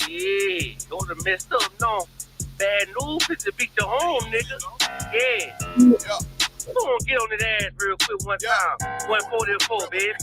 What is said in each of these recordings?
Yeah, those are messed up, no. Bad news, it's to beat the home, nigga. Yeah. Go on, get on his ass real quick one time. 144, baby.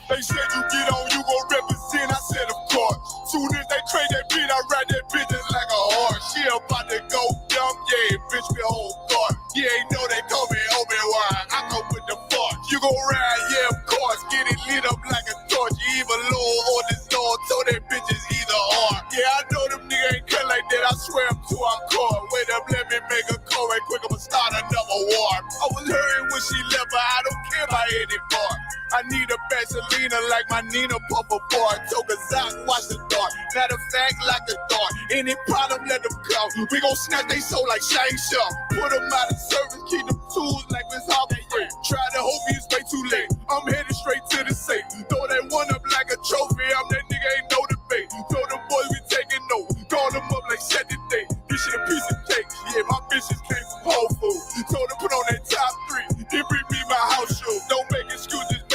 They said you get on, you gon' represent, I said of course. Soon as they trade that beat, I ride that bitch just like a horse. She about to go dumb, yeah, bitch, me whole guard. You ain't know they call me Obi-Wan, I come with the force. You gon' ride, yeah, of course, get it lit up like a torch. You either low or this Lord, so that bitch is either or. Yeah, I know them niggas ain't cut like that, I swear I'm too hardcore. Wait up, let me make a call right quick, I'ma start another war. I was hurting when she left, but I don't care about any part. I need a Vaseline like my Nina Puffer bar. Took a Zach, watch the dark. Matter of fact, like a dart. Any problem, let them come. We gon' snatch they soul like Shane Sharp. Put them out of service, keep them tools like Miss Harvey. Try to hope it's way too late. I'm headed straight to the safe. Throw that one up like a trophy. I'm that nigga, ain't no debate. Throw them boys, we taking notes. Call them up like set the date. This shit a piece of cake. Yeah, my bitches came from Whole Foods. Told them put on that top 3. Then bring me my house shoes. Don't make excuses.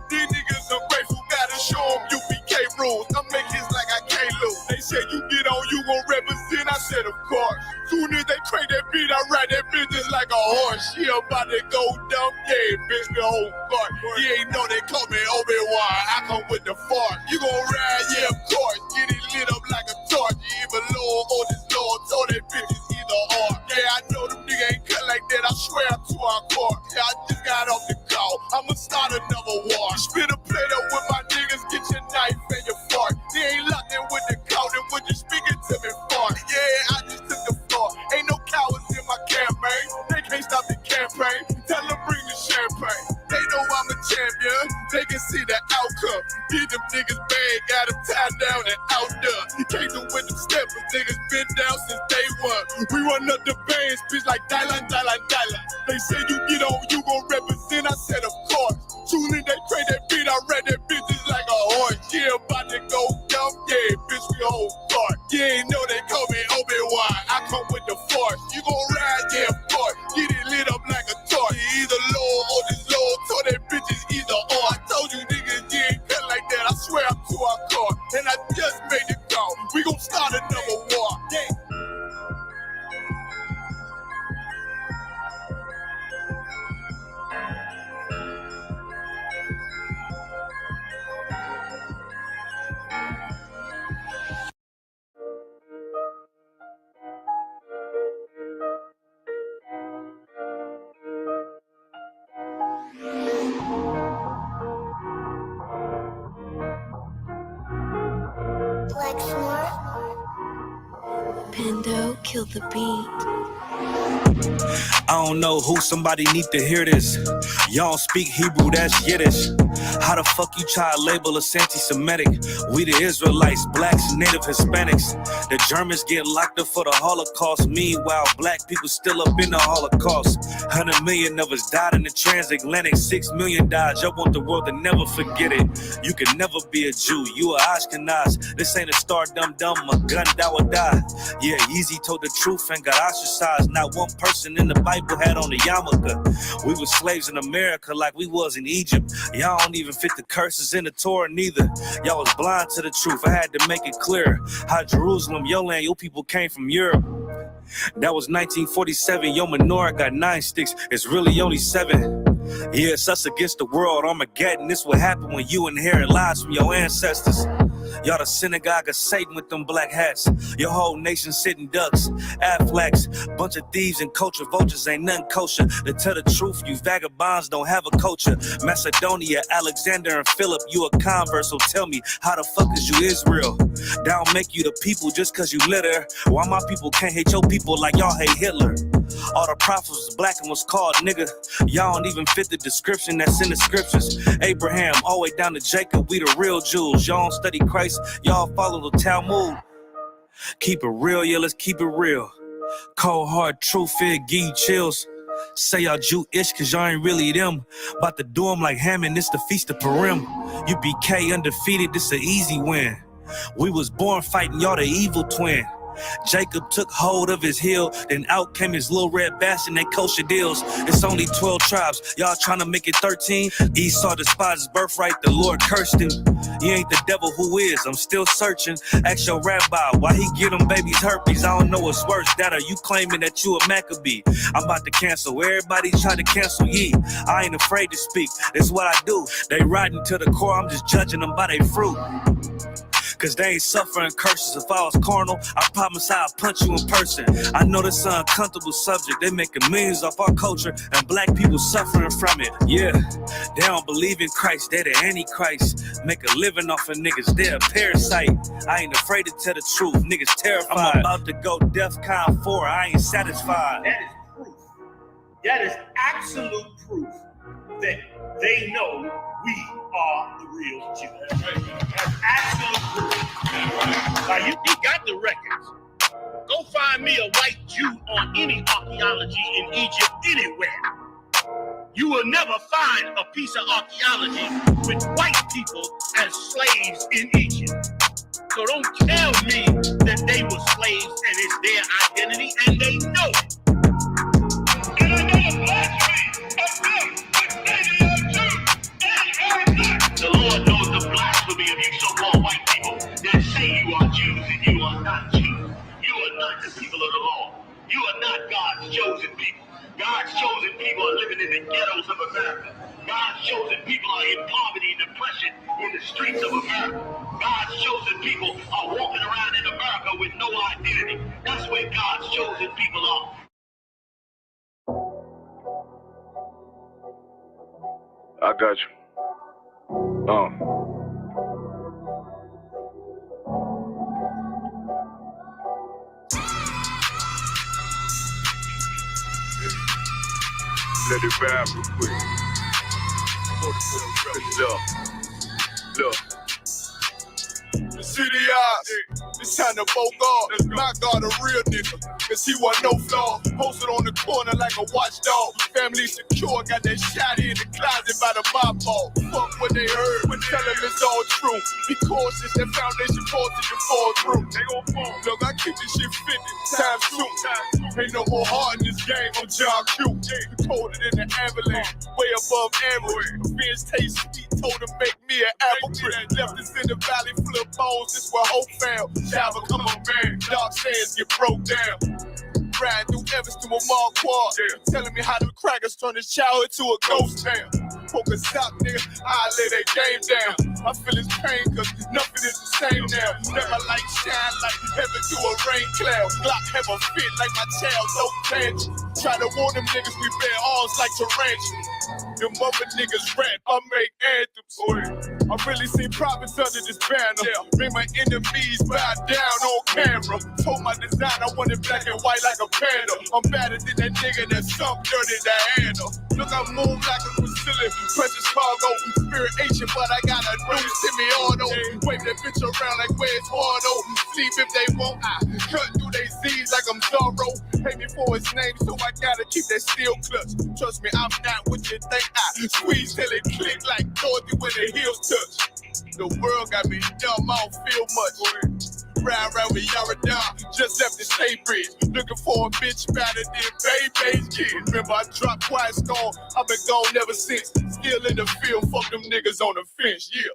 These niggas ungrateful, gotta show them UPK rules. I make hits like I can't lose. They said you get on, you gon' represent, I said of course. Soon as they crank that beat, I ride that bitch just like a horse. She about to go dumb, yeah, bitch, the whole guard. You ain't know they call me Obi-Wan, I come with the force. You gon' ride, yeah, of course. Get it lit up like a torch. You either low or this Lord, so that bitch is either or. Yeah, I know them niggas ain't cut like that, I swear I'm too hardcore. Yeah, I just got off the call, I'ma start another war. Spit a plate up with my niggas, get your knife and your fork. They ain't locked in with the count and when you speaking to me fart. Yeah, I just took the floor. Ain't no cowards in my campaign. They can't stop the campaign. Tell them bring the champagne. They know I'm a champion. They can see the outcome. Get them niggas bad, got them tied down and outdone. Can't do with them steppers. Niggas been down since day one. We run up the bands, bitch like Dylan. They say you get on, you gon' represent. I said of course. Soon as they trade that beat, I read that bitch just like a horse. Yeah, about to go dumb, yeah, bitch, we whole guard. You ain't know they call me Obi-Wan, I come with the force. You gon' ride, yeah, of course. Get it lit up like a torch. You either low or this low, so that bitch is either or. I told you niggas, you ain't cut like that, I swear I'm too hardcore. And I just made it go. We gon' start another war. Yeah. Pando, kill the beat. I don't know who, somebody need to hear this. Y'all speak Hebrew, that's Yiddish. How the fuck you try to label us anti-Semitic? We the Israelites, blacks, native Hispanics. The Germans get locked up for the Holocaust. Meanwhile, black people still up in the Holocaust. 100 million of us died in the transatlantic. 6 million died. Y'all want the world to never forget it. You can never be a Jew. You a Ashkenaz. This ain't a star dumb, a gun that would die. Yeah, Yeezy told the truth and got ostracized. Not one person in the Bible had on the yarmulke. We were slaves in America like we was in Egypt. Y'all don't even fit the curses in the Torah neither. Y'all was blind to the truth. I had to make it clear how Jerusalem, your land, your people came from Europe. That was 1947. Your menorah got 9 sticks. It's really only 7. Yeah, it's us against the world. Armageddon. This what happened when you inherit lies from your ancestors. Y'all the synagogue of Satan with them black hats. Your whole nation sitting ducks, Aflacs, bunch of thieves and culture vultures ain't nothing kosher. To tell the truth, you vagabonds don't have a culture. Macedonia, Alexander and Philip, you a convert, so tell me, how the fuck is you Israel? That don't make you the people just cause you litter. Why my people can't hate your people like y'all hate Hitler? All the prophets was black and was called nigga. Y'all don't even fit the description that's in the scriptures. Abraham, all the way down to Jacob, we the real Jews. Y'all don't study Christ, y'all follow the Talmud. Keep it real, yeah, let's keep it real. Cold hard truth, it give you chills. Say y'all Jewish cause y'all ain't really them. About to do them like Hammond, this the Feast of Purim. UPK undefeated, this an easy win. We was born fighting, y'all the evil twin. Jacob took hold of his heel, then out came his little red bastard, they kosher deals. It's only 12 tribes, y'all trying to make it 13. Esau despised his birthright, the Lord cursed him. He ain't the devil, who is? I'm still searching. Ask your rabbi, why he get them babies herpes? I don't know what's worse, that or you claiming that you a Maccabee. I'm about to cancel, everybody try to cancel ye. I ain't afraid to speak, that's what I do. They riding to the core, I'm just judging them by their fruit. Cause they ain't suffering curses. If I was carnal, I promise I'd punch you in person. I know this is an uncomfortable subject. They making millions off our culture and black people suffering from it. Yeah, they don't believe in Christ. They the Antichrist. Make a living off of niggas. They a parasite. I ain't afraid to tell the truth. Niggas terrified. I'm about to go DEFCON 4. I ain't satisfied. That is proof. That is absolute proof that they know we are the real Jews. That's absolute proof. Now you got the records. Go find me a white Jew on any archaeology in Egypt anywhere. You will never find a piece of archaeology with white people as slaves in Egypt. So don't tell me that they were slaves and it's their identity, and they know it. And another blasphemy of them, which they are Jews. The Lord knows the blasphemy of you so-called white people that say you are Jews and you are not Jews. You are not the people of the law. You are not God's chosen people. God's chosen people are living in the ghettos of America. God's chosen people are in poverty and depression in the streets of America. God's chosen people are walking around in America with no identity. That's where God's chosen people are. I got you. Let it ride real quick. Look. The city eyes, it's time to vote God. My God, a real nigga, cause he wasn't no flaw. Posted on the corner like a watchdog. Family secure, got that shot in the closet by the mob ball. Fuck what they heard, but tell them it's all true. Be cautious, that foundation falls to you fall through. They gon' fall. Look, I keep this shit 50 times 2. Ain't no more heart in this game, I'm John Q. Colder than the avalanche, way above average. Beers taste sweet, told him make me an apple tree. Left us in the valley full of bones, this where hope found. Java, come on, man, dark sands get broke down. Riding through Evans to a mall quad. Telling me how the crackers turn this child into a ghost town. Poker stop, nigga, I lay that game down. I feel his pain, cause nothing is the same now. Never light shine like heaven through a rain cloud. Glock have a fit like my child, no bench. Try to warn them niggas we bear arms like tarantulas. Them other niggas rap, I make anthems. I really seen prophets under this banner. Made my enemies bow down on camera. Told my design I wanted black and white like a panda. I'm better than that nigga that sunk dirty Diana. Look, I move like a Brazilian, precious cargo, spirit ancient, but I got a new semi-auto. Wave that bitch around like where's Hardo. Sleep if they won't, I cut through they Z's like I'm Zorro. Pay me for his name, so I gotta keep that steel clutch. Trust me, I'm not what you think. I squeeze till it click like Dorothy when the heels touch. The world got me dumb, I don't feel much. Ride around with Yaradon, just left the state bridge. Looking for a bitch better than Baby's kid. Remember I dropped Quiet Storm, I've been gone ever since. Still in the field, fuck them niggas on the fence, yeah.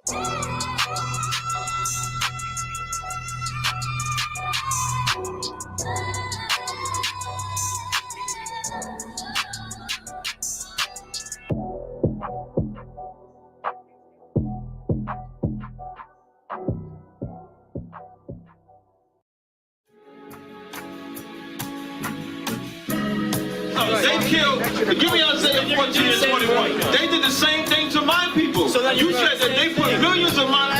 They killed, give me Isaiah 14 and 21. They did the same thing to my people. So you said that they put millions of my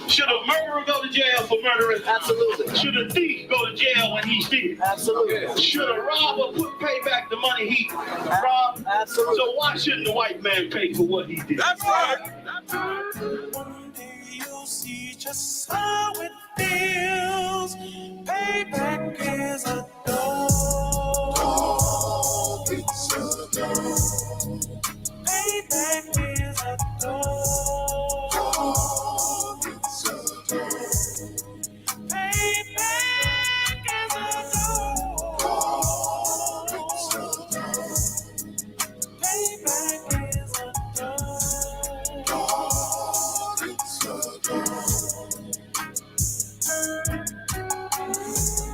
Should a murderer go to jail for murdering? Absolutely. Should a thief go to jail when he steals? Absolutely. Should a robber pay back the money he robbed? Absolutely. So why shouldn't the white man pay for what he did? That's right. That's right. One day you'll see just how it feels. Payback is a dog. It's a dog. Payback is a dog. It's a dog.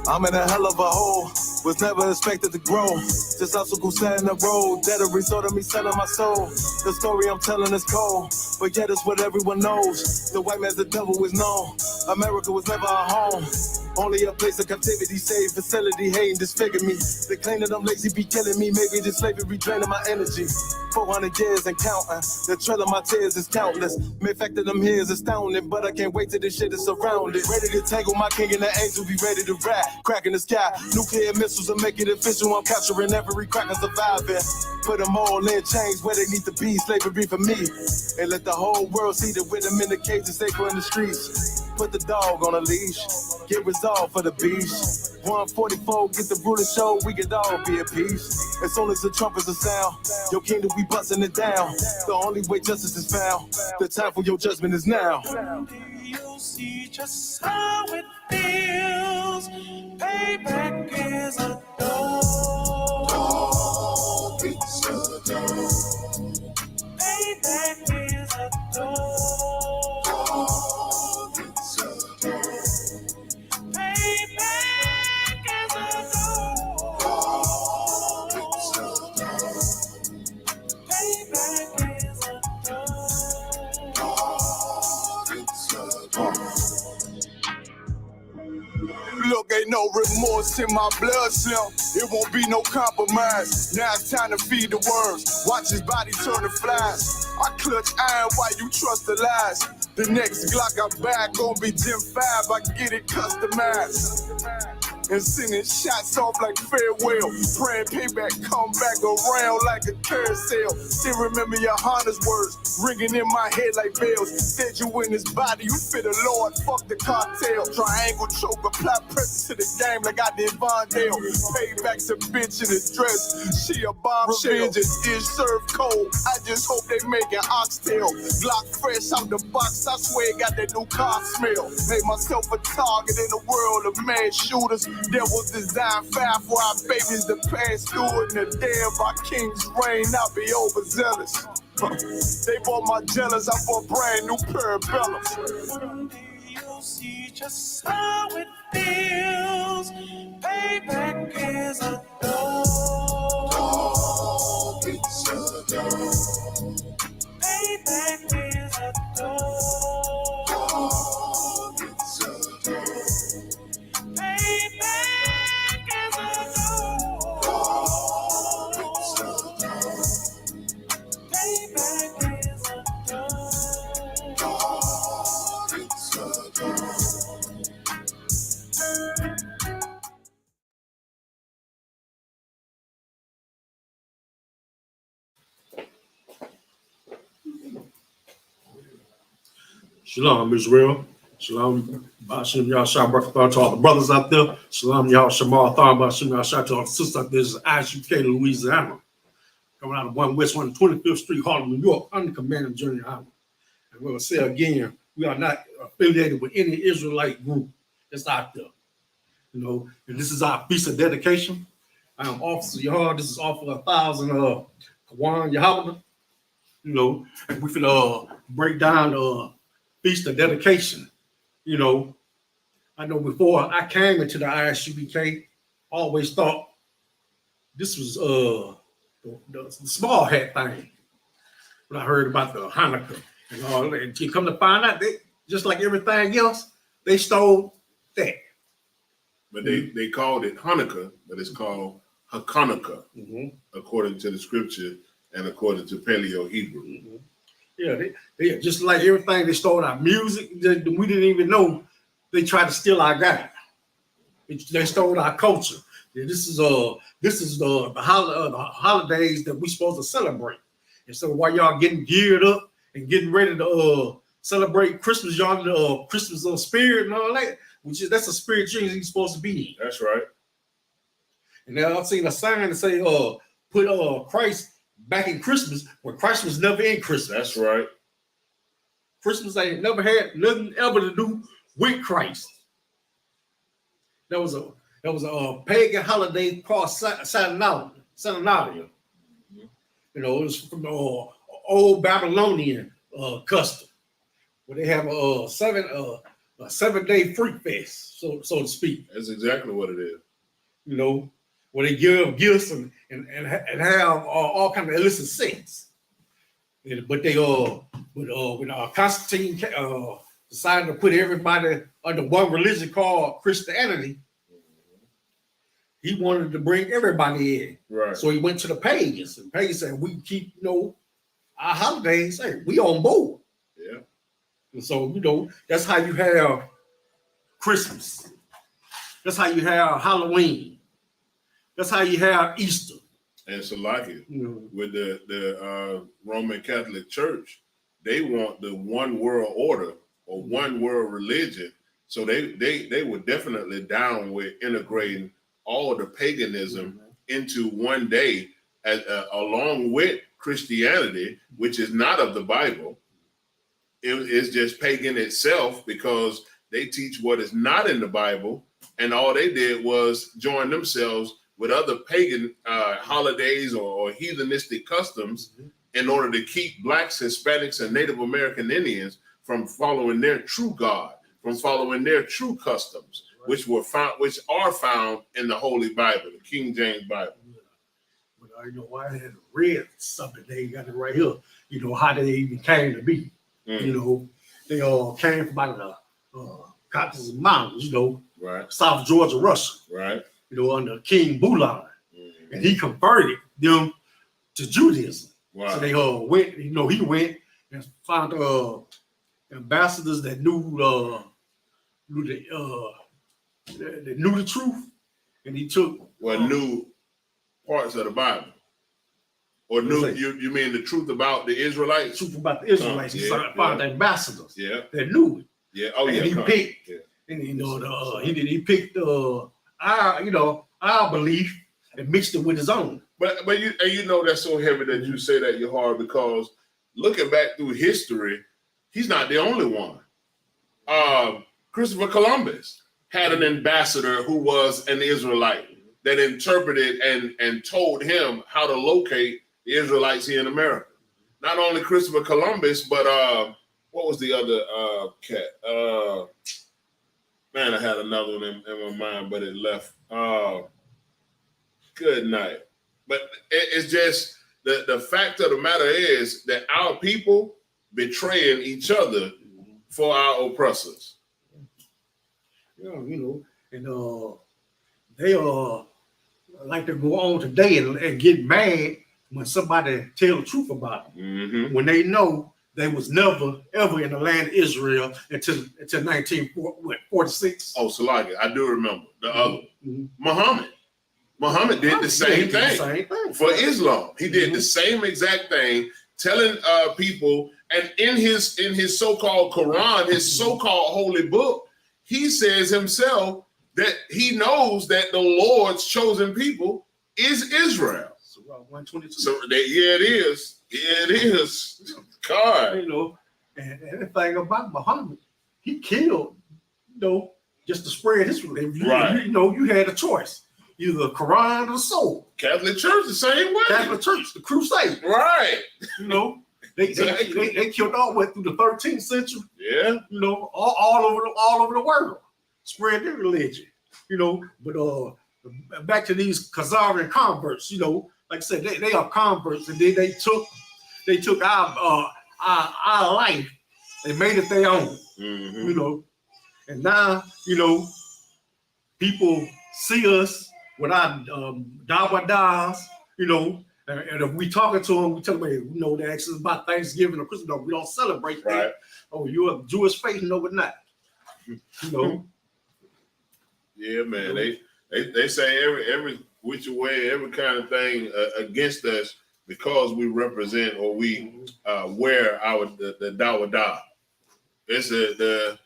I'm in a hell of a hole, was never expected to grow. Just obstacle set in the road, that a result of me selling my soul. The story I'm telling is cold, but yet it's what everyone knows. The white man's the devil is known. America was never our home. Only a place of captivity, safe facility, hating, disfigure me. They claim that I'm lazy, be killing me. Maybe this slavery draining my energy. 400 years and counting. The trail of my tears is countless. The fact that I'm here is astounding, but I can't wait till this shit is surrounded. Ready to tangle my king and the angel, be ready to rap. Crack in the sky, nuclear missiles will make it official. I'm capturing every cracker surviving. Put them all in chains where they need to be. Slavery for me. And let the whole world see that with them in the cage and safer in the streets. Put the dog on a leash. Get resolved for the beast. 144, get the ruler show, we could all be at peace. As soon as the trumpets are sound, your kingdom, we busting it down. The only way justice is found, the time for your judgment is now. You'll see just how it feels. Payback is a dog. Payback is a dog. Payback is a dog. Payback is a Look, ain't no remorse in my blood slim. It won't be no compromise. Now it's time to feed the worms. Watch his body turn to flies. I clutch iron while you trust the lies. The next Glock I buy gon' be Gen 5. I get it customized. And sending shots off like farewell. Praying payback come back around like a carousel. Still remember your Honda's words ringing in my head like bells. Said you in his body, you fit a Lord, fuck the cartel. Triangle choke, apply pressure to the game like I did Vondale. Payback's a bitch in a dress, she a bombshell. Revenge is served cold, I just hope they make an oxtail. Glock fresh out the box, I swear it got that new car smell. Made myself a target in a world of mad shooters. There was design fire for our babies to pass through in the damn by King's reign, I'll be overzealous. They bought my jealous, I bought a brand new pair of bellows. You'll see just how it feels. Payback is a dog. Payback is a dog. Payback is a dog. Payback is a Shalom, Israel. Shalom, Bashim Yahshua Barakatah to all the brothers out there. Shalom, Yahshua Marathon, Bashim Yahshua to all the sisters out there. This is ISUPK, Louisiana. Coming out of 1 West 125th Street, Harlem, New York, under command of Junior Howard. And we're going to say again, we are not affiliated with any Israelite group that's out there. You know, and this is our feast of dedication. I am Officer Yahar. This is Officer 1,000 Kawan Yahweh. You know, and we finna break down the feast of dedication. You know, I know before I came into the ISUPK, I always thought this was the small hat thing. When I heard about the Hanukkah and all that, you come to find out they just like everything else, they stole that. But they called it Hanukkah, but it's called Hanukkah, according to the scripture and according to Paleo Hebrew. Yeah, they just like everything, they stole our music. We didn't even know they tried to steal our God. They stole our culture. Yeah, this is the holidays that we're supposed to celebrate. And so while y'all getting geared up and getting ready to celebrate Christmas, y'all in the Christmas spirit and all that, that's a spirit you're supposed to be in. That's right. And now I've seen a sign that say put Christ back in Christmas when Christ was never in Christmas. That's right. Christmas ain't never had nothing ever to do with Christ. That was a pagan holiday called Saturnalia. You know, it was from the old Babylonian custom, where they have 7 a 7-day freak fest, so to speak. That's exactly what it is. You know, where they give gifts and have all kind of illicit sex. But when Constantine decided to put everybody under one religion called Christianity, he wanted to bring everybody in. Right. So he went to the pagans, and pagans said, "We keep, our holidays. Hey, we on board." Yeah. And so, that's how you have Christmas. That's how you have Halloween. That's how you have Easter. And so like it, with the Roman Catholic Church, they want the one world order or one world religion. So they were definitely down with integrating all the paganism into one day, along with Christianity, which is not of the Bible. It's just pagan itself because they teach what is not in the Bible, and all they did was join themselves with other pagan holidays or heathenistic customs in order to keep Blacks, Hispanics, and Native American Indians from following their true God, from following their true customs, which are found in the Holy Bible, the King James Bible. But I had read something. They got it right here. How they even came to be. They all came from out of the Caucasus Mountains. Right. South Georgia, Russia. Right. Under King Bulan, and he converted them to Judaism. Wow. So they went. He went and found ambassadors that knew the truth, and he took knew parts of the Bible, or knew you mean the truth about the Israelites? Truth about the Israelites. He found ambassadors. Yeah. That knew it. Yeah. Oh, and yeah. He picked. Yeah. And he picked our belief and mixed it with his own. But that's so heavy that you say that you're hard, because looking back through history, he's not the only one. Christopher Columbus had an ambassador who was an Israelite that interpreted and told him how to locate the Israelites here in America. Not only Christopher Columbus, but what was the other cat? Man, I had another one in my mind, but it left. Good night. But it's just the fact of the matter is that our people betraying each other for our oppressors. And they like to go on today and get mad when somebody tell the truth about it. When they know they was never ever in the land of Israel until 1946. Oh, Salaki, I do remember the other Muhammad. Muhammad did the same thing for Islam. He did the same exact thing, telling people, and in his so-called Quran, his so-called holy book, he says himself that he knows that the Lord's chosen people is Israel. So 122. So it is. It is. God. And the thing about Muhammad, he killed, just to spread his religion. Right. You had a choice. Either the Quran or the soul. Catholic Church the same way. Catholic Church, the Crusade. Right. They killed all the way through the 13th century. Yeah. All over the world. Spread their religion. But back to these Khazarian converts, like I said, they are converts, and then they took our life and made it their own. And now, people see us with our dawadas, and if we talking to them, we tell them, they ask us about Thanksgiving or Christmas. No, we don't celebrate that. Right. Oh, you're a Jewish faith? No, we're not. Yeah, man. They say every which way, every kind of thing against us because we represent or we wear the Dawada. It's the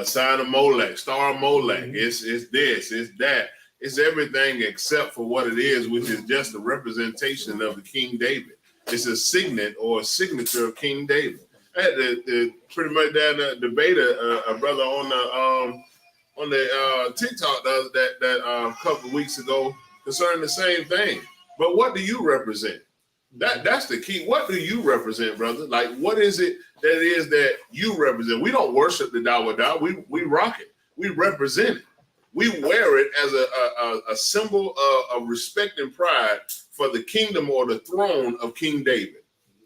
sign of Molech, star of Molech. It's this, it's that. It's everything except for what it is, which is just a representation of the King David. It's a signet or a signature of King David. I had to pretty much debate a brother on the TikTok that a couple of weeks ago concerning the same thing. But what do you represent? That's the key. What do you represent, brother? Like, what is it that you represent? We don't worship the Dawada. We rock it. We represent it. We wear it as a symbol of respect and pride for the kingdom or the throne of King David,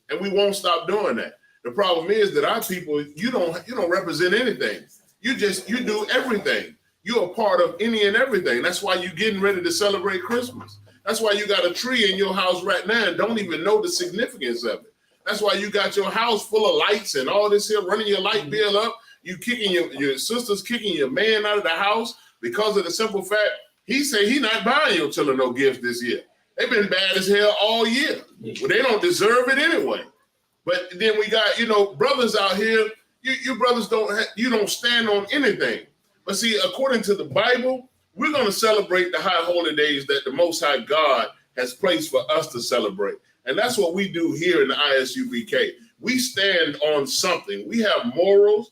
and we won't stop doing that. The problem is that our people, you don't represent anything. You do everything. You're a part of any and everything. That's why you're getting ready to celebrate Christmas. That's why you got a tree in your house right now and don't even know the significance of it. That's why you got your house full of lights and all this here, running your light bill up. You kicking your sister's kicking your man out of the house because of the simple fact he say he not buying your children no gifts this year. They've been bad as hell all year. Well, they don't deserve it anyway. But then we got, brothers out here. You brothers don't stand on anything. But see, according to the Bible, we're going to celebrate the high holy days that the Most High God has placed for us to celebrate. And that's what we do here in the ISUPK. We stand on something. We have morals,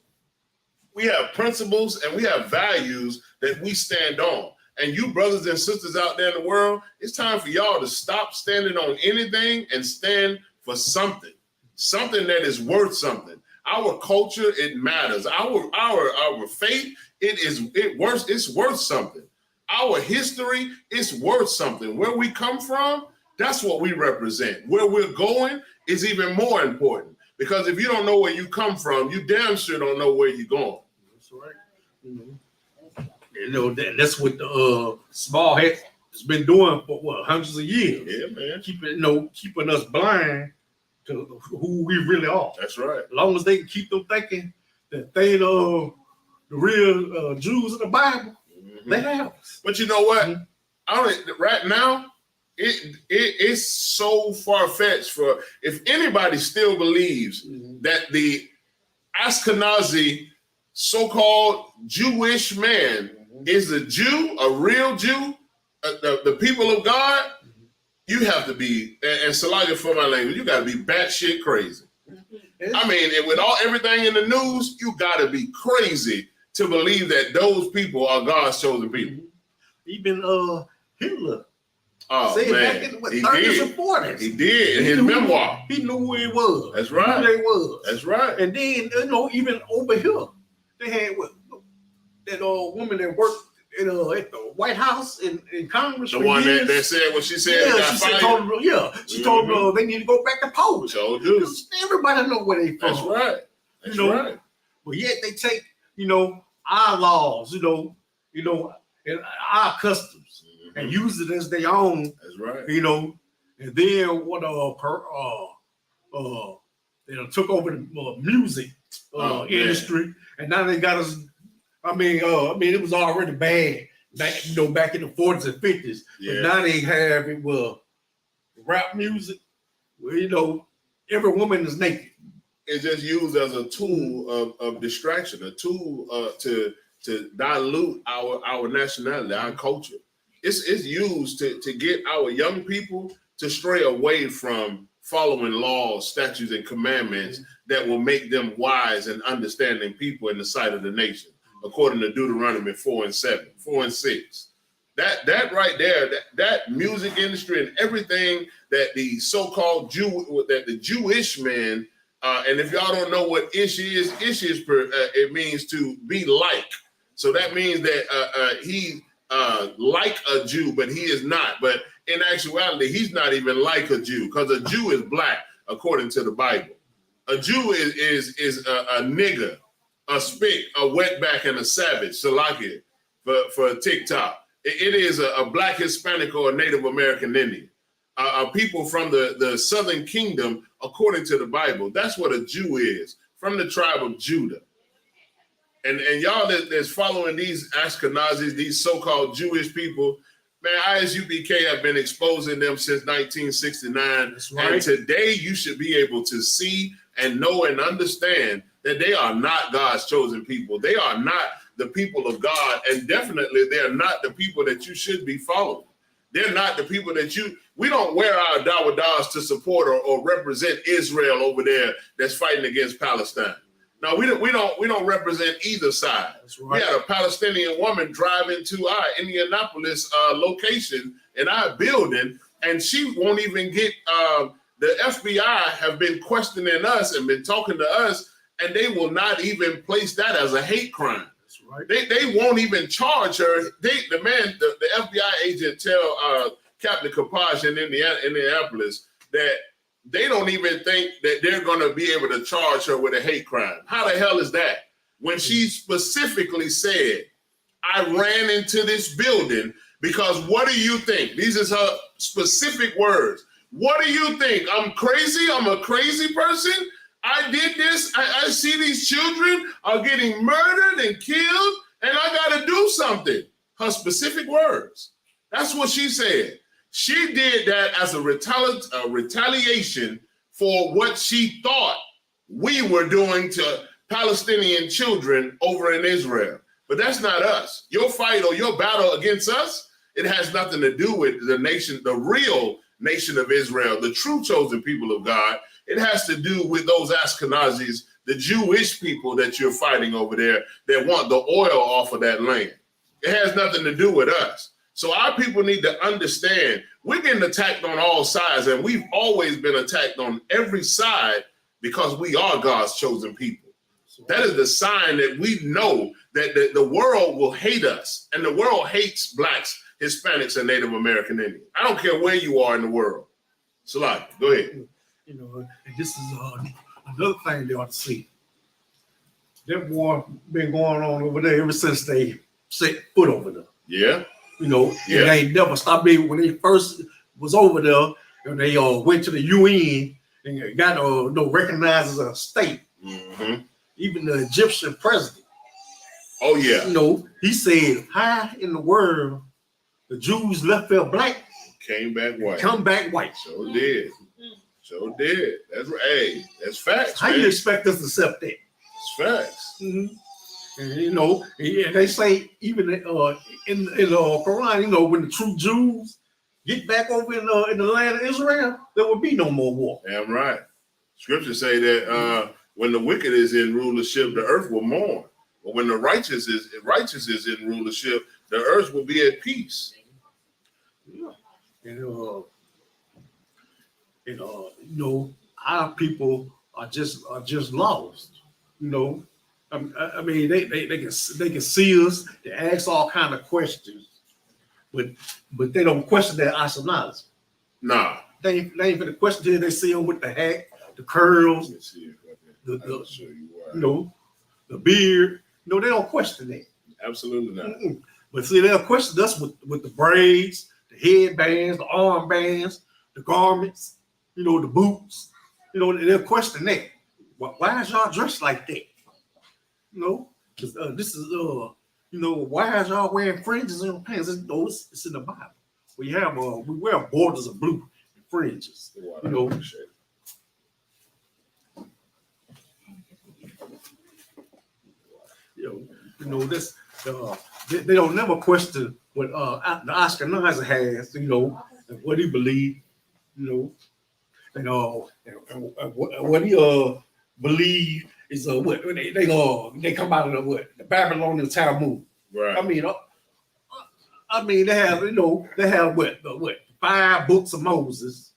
we have principles, and we have values that we stand on. And you brothers and sisters out there in the world, it's time for y'all to stop standing on anything and stand for something that is worth something. Our culture, it matters. Our faith, it's worth something. Our history is worth something. Where we come from, that's what we represent. Where we're going is even more important. Because if you don't know where you come from, you damn sure don't know where you're going. That's right. That's what the small hat has been doing for hundreds of years. Yeah, man. Keeping us blind to who we really are. That's right. As long as they can keep them thinking that they the real Jews of the Bible, they have us. But you know what? Right now, it's so far-fetched for if anybody still believes that the Ashkenazi so-called Jewish man is a Jew, a real Jew, the people of God, you have to be, and Salaga for my language, you got to be batshit crazy. I mean, with everything in the news, you got to be crazy to believe that those people are God's chosen people. Even Hitler. Oh, said man. back in the 30s and 40s. He did in his memoir. He knew who he was. That's right. Who they was. That's right. And then, even over here, they had that woman that worked at the White House in Congress. The one that said what she said. She told them they need to go back to Poland. So do. Everybody know where they from. That's right. That's right. But yet they take our laws, and our customs, and use it as their own. That's right. And then what they took over the music industry, and now they got us. I mean, it was already bad back in the 40s and 50s. Yeah. But now they have it with rap music, where every woman is naked. It's just used as a tool of distraction, a tool to dilute our nationality, our culture. It's used to get our young people to stray away from following laws, statutes, and commandments that will make them wise and understanding people in the sight of the nation, according to Deuteronomy 4 and 6. That right there, that music industry and everything that the so-called the Jewish man, and if y'all don't know what ish is, it means to be like. So that means that he like a Jew, but he is not. But in actuality, he's not even like a Jew, because a Jew is black, according to the Bible. A Jew is a nigger, a spick, a wetback, and a savage, Salaki, for TikTok. It is a black Hispanic or a Native American Indian. People from the Southern Kingdom, according to the Bible. That's what a Jew is, from the tribe of Judah. And y'all that's following these Ashkenazis, these so-called Jewish people, man, ISUPK have been exposing them since 1969. That's right. And today you should be able to see and know and understand that they are not God's chosen people. They are not the people of God, and definitely they're not the people that you should be following. They're not the people that we don't wear our dawadas to support or represent Israel over there that's fighting against Palestine. No, we don't represent either side. That's right. We had a Palestinian woman drive into our Indianapolis location in our building, and she won't even get the FBI have been questioning us and been talking to us, and they will not even place that as a hate crime. That's right. They won't even charge her. The FBI agent tell Captain Kapaj in Indianapolis that they don't even think that they're going to be able to charge her with a hate crime. How the hell is that? When she specifically said, I ran into this building because what do you think? These is her specific words. What do you think? I'm crazy? I'm a crazy person? I did this. I see these children are getting murdered and killed, and I got to do something. Her specific words. That's what she said. She did that as a retaliation for what she thought we were doing to Palestinian children over in Israel. But that's not us. Your fight or your battle against us, it has nothing to do with the nation, the real nation of Israel, the true chosen people of God. It has to do with those Ashkenazis, the Jewish people that you're fighting over there that want the oil off of that land. It has nothing to do with us. So our people need to understand we're getting attacked on all sides, and we've always been attacked on every side because we are God's chosen people. That is the sign that we know that the world will hate us, and the world hates Blacks, Hispanics, and Native American Indians. I don't care where you are in the world. Salaki, go ahead. You know, and this is another thing they ought to see. That war been going on over there ever since they set foot over there. Yeah. You know, Yeah. and they ain't never stopped. When they first was over there, and they went to the UN and got recognized as a state. Mm-hmm. Even the Egyptian president. Oh yeah. You know, he said, "How in the world the Jews left their black came back white? Come back white." So did. So did. That's right. Hey, that's facts. How man. you expect us to accept that? It's facts. Mm-hmm. And you know, and they say even in the Quran, you know, when the true Jews get back over in the land of Israel, there will be no more war. Damn right. Scriptures say that when the wicked is in rulership, the earth will mourn. But when the righteous is in rulership, the earth will be at peace. Yeah. And you know, our people are just lost. You know, I mean, they can see us, they ask all kind of questions, but they don't question their nationality. Nah. They ain't gonna question till they see them with the hat, the curls, you know, the beard. No, they don't question that. Absolutely not. Mm-mm. But see, they'll question us with the braids, the headbands, the armbands, the garments, you know, the boots. You know, they'll question that. Why is y'all dressed like that? You know, this is you know, why is y'all wearing fringes in your pants? It's in the Bible. We wear borders of blue and fringes. You know. You know this. They don't never question what the Ashkenazi has. You know, and what he believes. You know, and what he believe is what they come out of the Babylonian Talmud. Right. I mean they have what 5 books of Moses,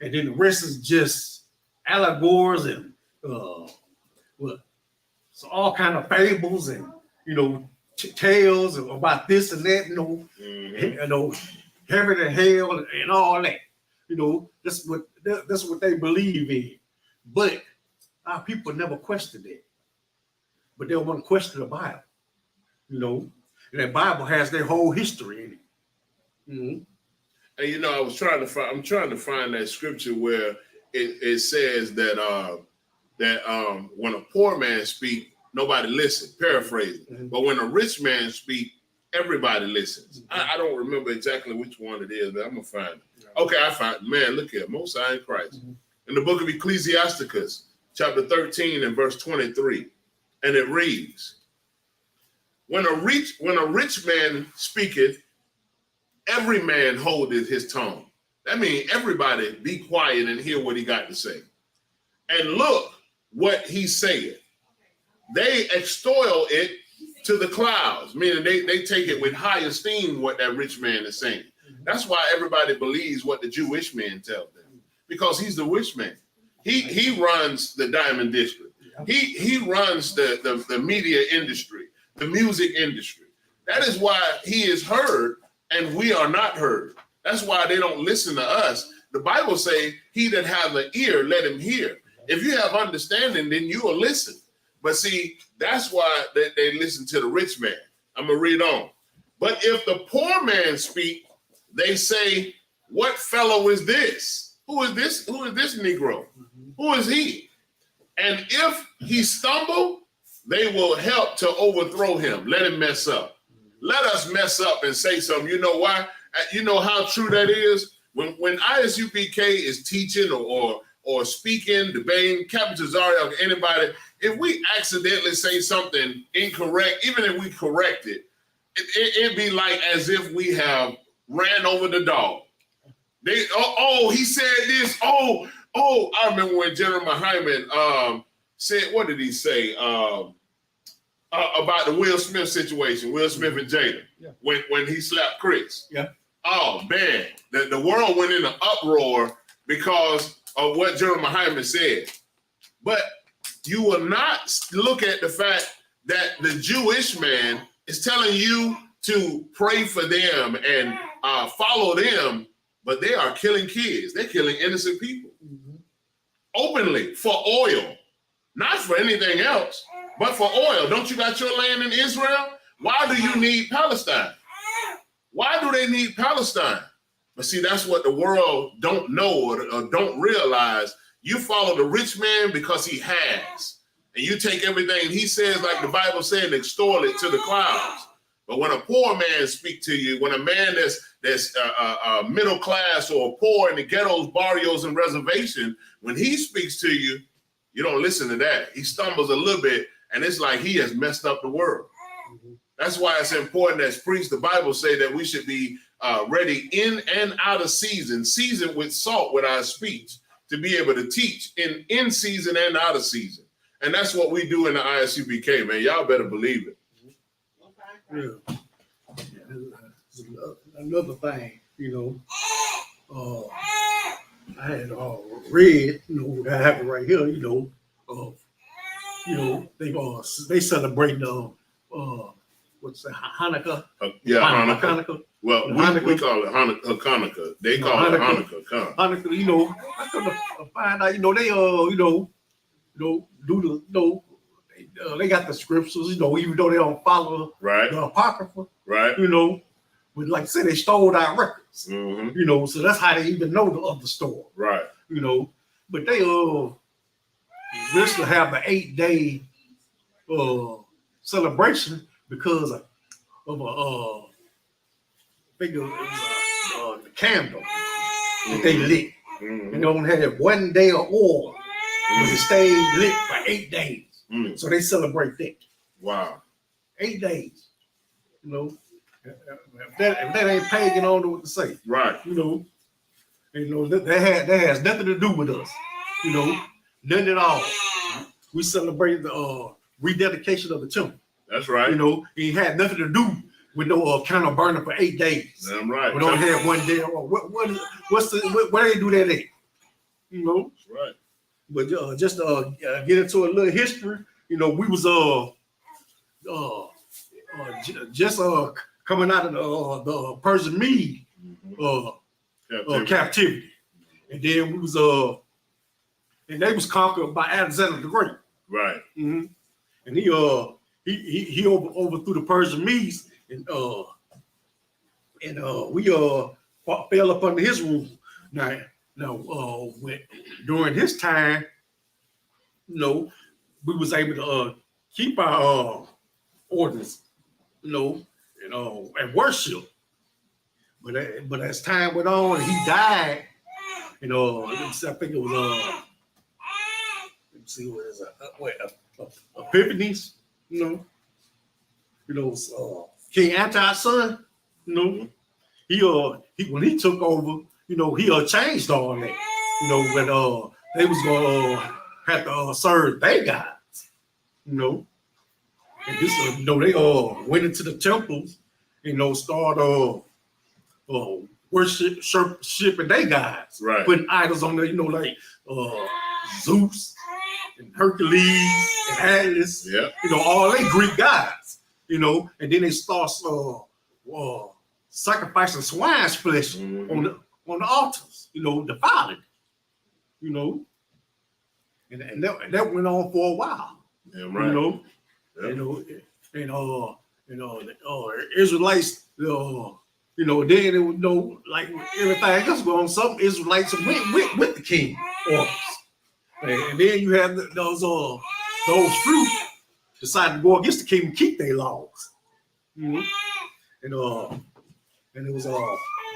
and then the rest is just allegories and so all kind of fables and you know tales about this and that. You know, mm-hmm. You know, heaven and hell and all that. You know, that's what they believe in, but our people never question that, but they don't want to question the Bible, you know, and that Bible has their whole history in it. Mm-hmm. And you know, I'm trying to find that scripture where it says that when a poor man speak, nobody listens. Paraphrasing, mm-hmm. But when a rich man speak, everybody listens. Mm-hmm. I don't remember exactly which one it is, but I'm gonna find it. Okay, I found it. Man, look here, Most High in Christ. Mm-hmm. In the book of Ecclesiasticus, chapter 13 and verse 23, and it reads, when a rich man speaketh, every man holdeth his tongue. That means everybody be quiet and hear what he got to say. And look what he saith. They extol it to the clouds, meaning they take it with high esteem what that rich man is saying. That's why everybody believes what the Jewish men tell them. because he's the rich man. He runs the diamond district. He runs the media industry, the music industry. That is why he is heard and we are not heard. That's why they don't listen to us. The Bible say, he that have an ear, let him hear. If you have understanding, then you will listen. But see, that's why they listen to the rich man. I'm going to read on. But if the poor man speak, they say, what fellow is this? Who is this? Who is this Negro? Who is he? And if he stumble, they will help to overthrow him. Let him mess up. Let us mess up and say something. You know why? You know how true that is? When ISUPK is teaching or speaking, debating, Captain Cesario, anybody, if we accidentally say something incorrect, even if we correct it, it'd be like as if we have ran over the dog. He said this. I remember when General Hyman said, what did he say about the Will Smith situation, Will Smith and Jada, when he slapped Chris. Yeah. Oh man, the world went into uproar because of what General Hyman said. But you will not look at the fact that the Jewish man is telling you to pray for them and follow them, but they are killing kids. They're killing innocent people openly for oil, not for anything else, but for oil. Don't you got your land in Israel? Why do you need Palestine? Why do they need Palestine? But see, that's what the world don't know or don't realize. You follow the rich man because he has. And you take everything he says, like the Bible said, and extol it to the clouds. But when a poor man speak to you, when a man that's middle class or poor in the ghettos, barrios, and reservation, when he speaks to you, you don't listen to that. He stumbles a little bit, and it's like he has messed up the world. That's why it's important as priests, the Bible say that we should be ready in and out of season, seasoned with salt with our speech, to be able to teach in season and out of season. And that's what we do in the ISUPK, man. Y'all better believe it. Yeah. Another thing, I had read, that happened right here, they celebrate what's that, Hanukkah? Hanukkah. Well, we call it Hanukkah. They call it Hanukkah. Hanukkah, I couldn't find out, they got the scriptures, even though they don't follow the Apocrypha, but like I said, they stole our records, so that's how they even know the other story, but they just to have the 8-day celebration because of the candle that they lit. And they only had 1 day of oil, but it stayed lit for 8 days. So they celebrate that. Wow. 8 days. If that ain't pagan, I don't know what to say. Right. That has nothing to do with us. Nothing at all. We celebrated the rededication of the temple. That's right. It had nothing to do with no candle burning for 8 days. Damn right. We don't have 1 day. Where they do that at? That's right. But just get into a little history. We was just coming out of the Persian Mede captivity, and then we was and they was conquered by Alexander the Great. Right. And he overthrew the Persian Medes, and we fell up under his rule. Now, during his time, we was able to keep our orders, and worship. But as time went on, he died. I think it was Epiphanies. King Antioch's son. He when he took over, he changed all that. When they was gonna have to serve their gods. And this, they went into the temples, start worshiping their gods, Right. putting idols on there, you know, like Zeus and Hercules and Atlas, Yeah. you know, all they Greek gods, you know, and then they start sacrificing swine's flesh on the altars, you know, defiling, you know, and that went on for a while, Yeah, right. you know, the Israelites, you know, then it would know like everything else going on. Some Israelites went with the king orders, and then you have those few decided to go against the king and keep their laws, you know, and it was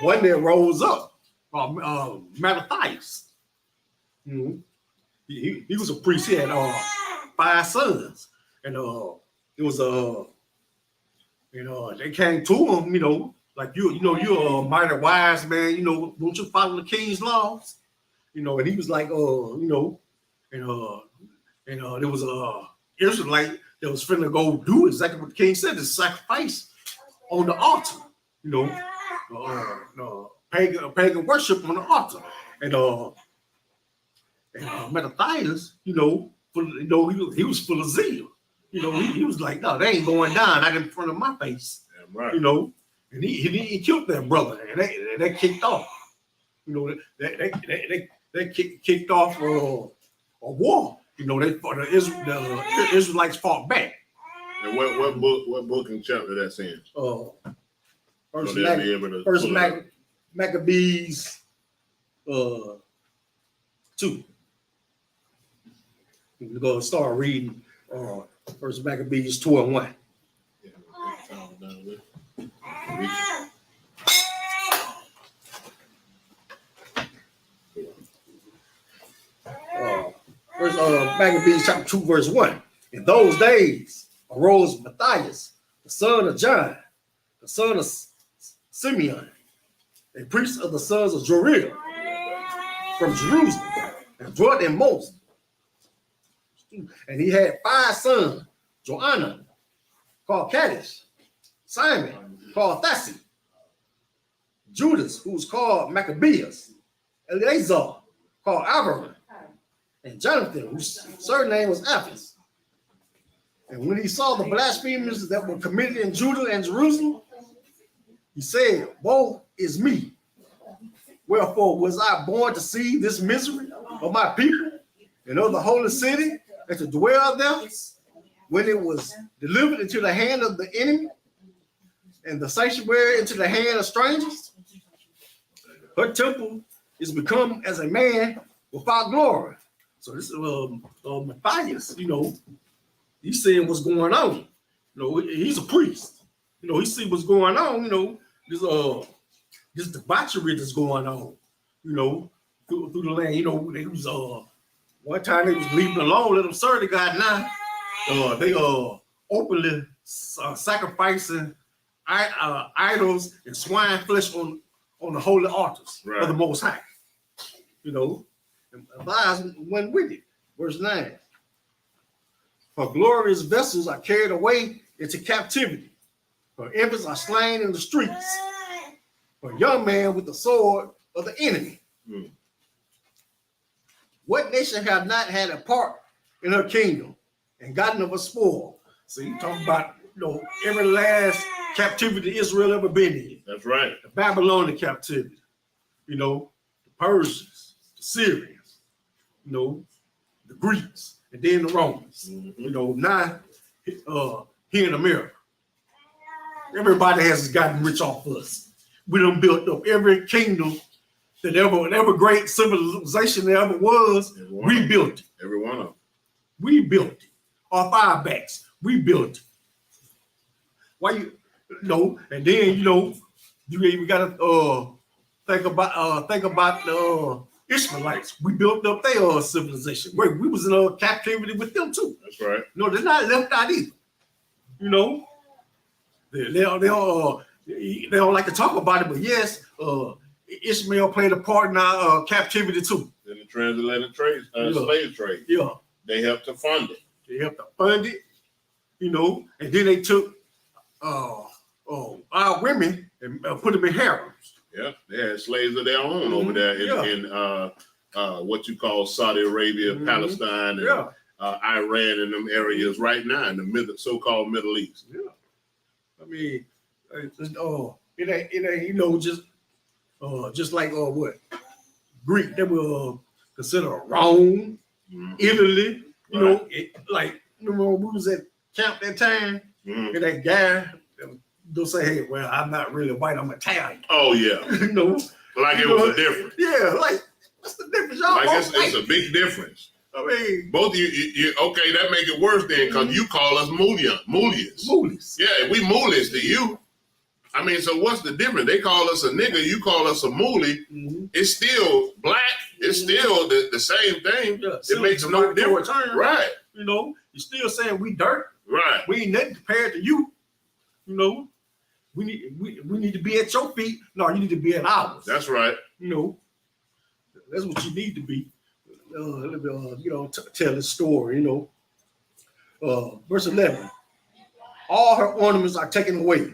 one that rose up, Mattathias, you know, he was a priest. He had 5 sons, and it was they came to him, you know. Like you're a mighty wise man, you know, won't you follow the king's laws? You know, and he was like, there was a Israelite that was finna go do exactly what the king said, to sacrifice on the altar, you know, pagan worship on the altar. And Mattathias, you know, he was full of zeal. You know, he was like, no, they ain't going down right in front of my face. Yeah, right. You know. And he killed that brother, and they kicked off. You know, they kicked off a war. You know, the Israelites fought back. And what book and chapter that's in? First Maccabees 2. We're gonna start reading First Maccabees 2:1. First Maccabees chapter 2 verse 1. In those days arose Matthias, the son of John, the son of Simeon, a priest of the sons of Jorim, from Jerusalem, and dwelt in Moses. And he had 5 sons: Joanna, called Kaddish, Simon, called Thassi, Judas, who was called Maccabeus, Eleazar, called Abraham, and Jonathan, whose surname was Apphus. And when he saw the blasphemies that were committed in Judah and Jerusalem, he said, woe is me. Wherefore was I born to see this misery of my people and of the holy city, and to dwell there, when it was delivered into the hand of the enemy, and the sanctuary into the hand of strangers? Her temple is become as a man without glory. So this is Matthias, you know, he's seeing what's going on. You know, he's a priest. You know, he see what's going on, you know, this debauchery that's going on, you know, through the land. You know, they was one time they was leaving alone, let them serve the God. Now they openly sacrificing idols and swine flesh on the holy altars of the Most High. You know, and Matthias went with it. Verse 9. For glorious vessels are carried away into captivity. For infants are slain in the streets. For young man with the sword of the enemy. What nation have not had a part in her kingdom and gotten of a spoil? So you talk about, you know, every last captivity Israel ever been in. That's right. The Babylonian captivity, you know, the Persians, the Syrians, you know, the Greeks, and then the Romans. You know, now here in America, everybody has gotten rich off us. We done built up every kingdom that ever great civilization there ever was. We built it. Every one of them. We built it. Off our backs. We built it. Why you know? And then you know, you even gotta think about the Ishmaelites. We built up their civilization. We was in captivity with them too. That's right. No, they're not left out either. You know, they don't like to talk about it, but yes, Ishmael played a part in our captivity too. In the transatlantic trade, slave trade. Yeah. They helped to fund it. They helped to fund it, you know, and then they took our women and put them in harems. Yeah, they had slaves of their own over there in what you call Saudi Arabia, Palestine, and Iran, and them areas right now in the so-called Middle East. Yeah, I mean, it ain't just like what Greek they will consider Rome, Italy. Remember we was at camp that time, and that guy they'll say, "Hey, well, I'm not really white. I'm Italian." Oh yeah, like it was a difference. Yeah, like what's the difference, y'all? Like it's a big difference. I mean, both of you okay, that make it worse then, because you call us Moolians. Yeah, we Moolies to you. I mean, so what's the difference? They call us a nigga, you call us a moolie. It's still black. It's still the same thing. Yeah, it makes no difference. Right. You're still saying we dirt. Right. We ain't nothing compared to you. We need to be at your feet. No, you need to be at ours. That's right. That's what you need to be. Tell the story. Verse 11. All her ornaments are taken away.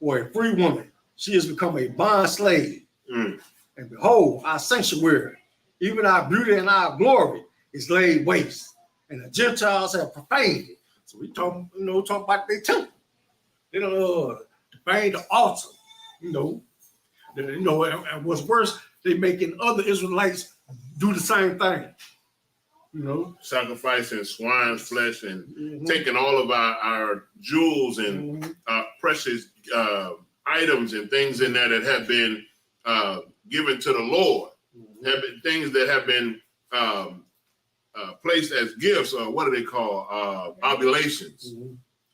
For a free woman, she has become a bond slave. And behold, our sanctuary, even our beauty and our glory, is laid waste, and the Gentiles have profaned it. So we talk about their temple. They don't defame the altar. And what's worse, they making other Israelites do the same thing. Sacrificing swine's flesh and taking all of our jewels and precious items and things in there that have been given to the Lord, have been things that have been placed as gifts, or what do they call oblations?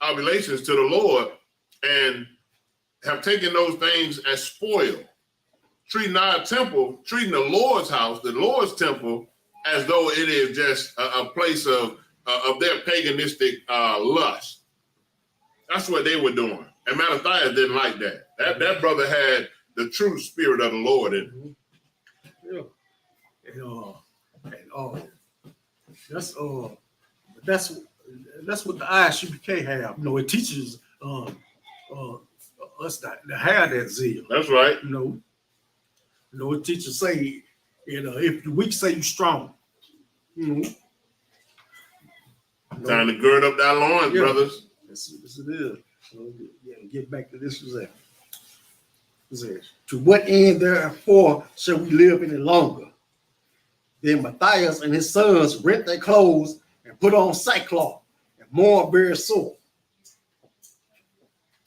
Oblations to the Lord, and have taken those things as spoil, treating our temple, treating the Lord's house, the Lord's temple, as though it is just a place of their paganistic lust. That's what they were doing. And Mattathias didn't like that. That brother had the true spirit of the Lord in him. That's what the ISUPK have. It teaches us to have that zeal. That's right. It teaches say, if you're weak, say you're strong. Time to gird up that loins, brothers. Yes, it is. Get back to this. To what end, therefore, shall we live any longer? Then Matthias and his sons rent their clothes and put on sackcloth and mourn very sore.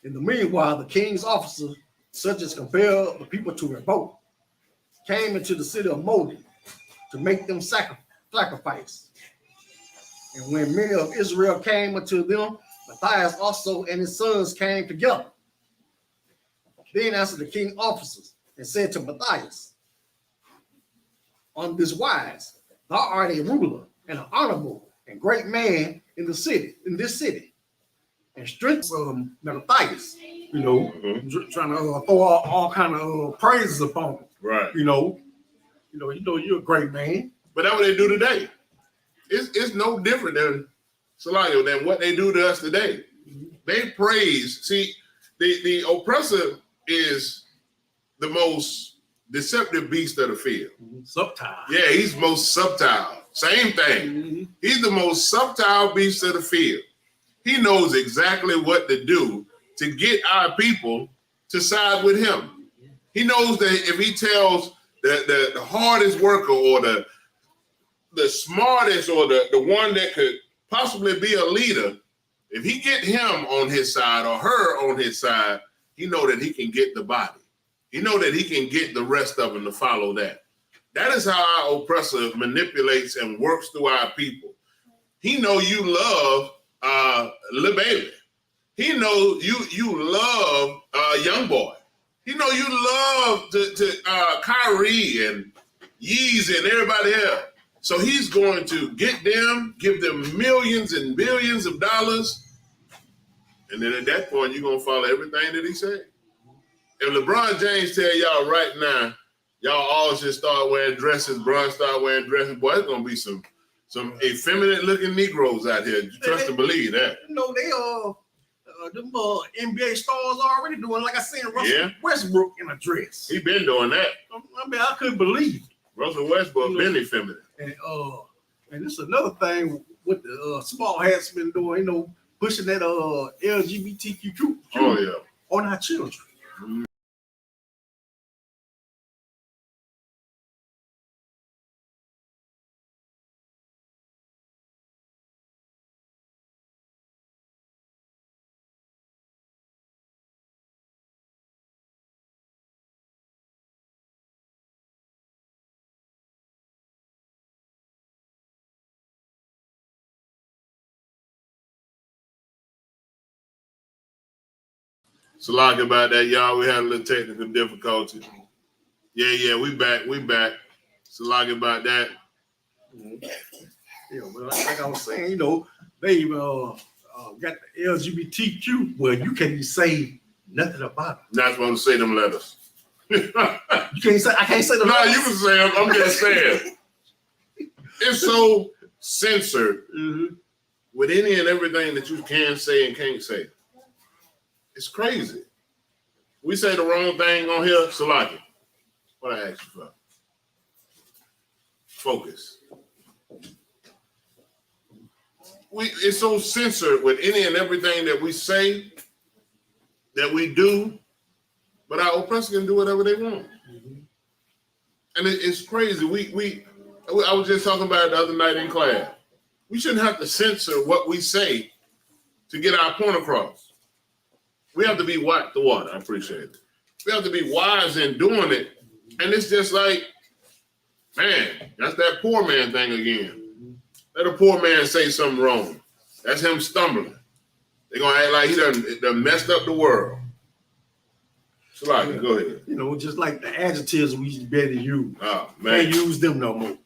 In the meanwhile, the king's officers, such as compelled the people to revolt, came into the city of Modi to make them sacrifice. And when many of Israel came unto them, Matthias also and his sons came together. Then answered the king officers and said to Matthias, on this wise, thou art a ruler and an honorable and great man in this city, and strengthen Matthias, trying to throw all kind of praises upon him. Right. You're a great man. But that's what they do today. It's no different than what they do to us today. They praise. See, the oppressor is the most deceptive beast of the field. Subtle. Yeah, he's most subtle. Same thing. He's the most subtle beast of the field. He knows exactly what to do to get our people to side with him. He knows that if he tells the hardest worker or the smartest or the one that could possibly be a leader, if he get him on his side or her on his side, he know that he can get the body. He know that he can get the rest of them to follow that. That is how our oppressor manipulates and works through our people. He know you love Lil Baby. He know you love Young Boy. He know you love to Kyrie and Yeezy and everybody else. So he's going to get them, give them millions and billions of dollars. And then at that point, you're going to follow everything that he said. If LeBron James tell y'all right now, y'all all should start wearing dresses, Bron start wearing dresses, boy, it's going to be some effeminate looking Negroes out here. You trust and believe that. them NBA stars already doing, like I said, Russell Yeah. Westbrook in a dress. He been doing that. I mean, I couldn't believe it. Russell Westbrook been effeminate. And this is another thing what the small hats been doing, you know, pushing that LGBTQ on our children. Mm-hmm. So like about that, y'all. We had a little technical difficulty. Yeah, we back. So like about that. Yeah, but like I was saying, you know, they got the LGBTQ. Well, you can't even say nothing about it. Not supposed to say them letters. You can't say. I can't say the No, letters. you can say them. I'm just saying. It's so censored with any and everything that you can say and can't say. It's crazy. We say the wrong thing on here, Salaki. What I asked you for? Focus. It's so censored with any and everything that we say, that we do, but our oppressors can do whatever they want. And it's crazy. I was just talking about it the other night in class. We shouldn't have to censor what we say to get our point across. We have to be the water. I appreciate it. We have to be wise in doing it. And it's just like, man, that's that poor man thing again. Let a poor man say something wrong. That's him stumbling. They're going to act like he done messed up the world. So, like, go ahead. You know, just like the adjectives we used to be able to use. Oh, man. Can't use them no more.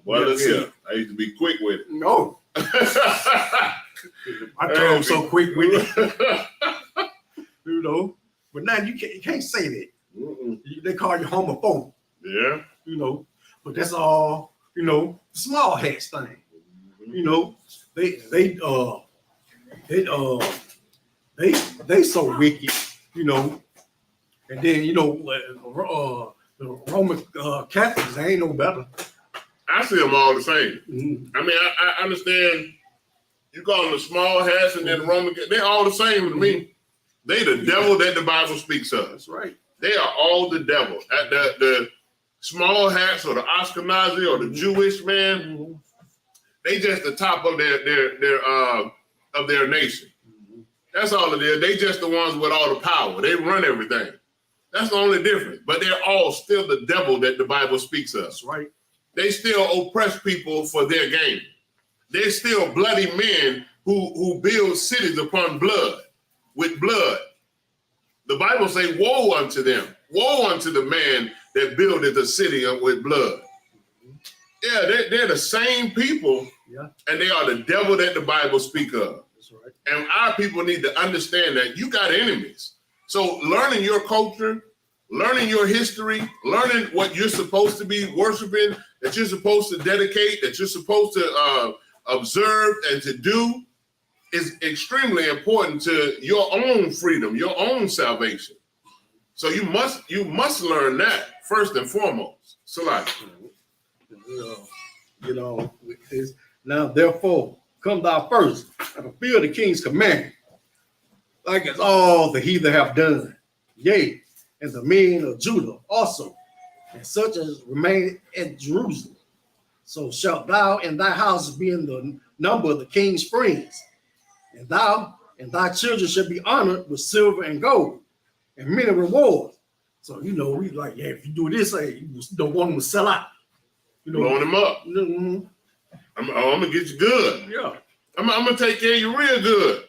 Well, look here. I used to be quick with it. No. I told so quick with it. You know, but now you can't say that. They call you homophobe. Yeah. You know, but that's all, you know, small hats thing. You know, they so wicked, you know. And then, you know, the Roman Catholics, they ain't no better. I see them all the same. I mean, I understand you call them the small hats and then the Roman, they're all the same to me. They the devil that the Bible speaks of. That's right. They are all the devil. The small hats or the Ashkenazi or the Jewish man, they just the top of their nation. That's all it is. They just the ones with all the power. They run everything. That's the only difference. But they're all still the devil that the Bible speaks of. That's right. They still oppress people for their gain. They're still bloody men who build cities upon blood. With blood. The Bible say, woe unto them. Woe unto the man that buildeth a city with blood. Yeah, they're the same people, and they are the devil that the Bible speak of. That's right. And our people need to understand that you got enemies. So learning your culture, learning your history, learning what you're supposed to be worshiping, that you're supposed to dedicate, that you're supposed to observe and to do, is extremely important to your own freedom, your own salvation. So you must learn that first and foremost. So like, you know, now therefore come thou first and fulfill the king's command, like as all the heathen have done, yea, and the men of Judah also, and such as remain at Jerusalem. So shalt thou and thy house be in the number of the king's friends. And thou and thy children shall be honored with silver and gold and many rewards. So, you know, we like, yeah, if you do this, hey, you don't want them to sell out. You know, blowing them up. I'm going to get you good. Yeah. I'm going to take care of you real good.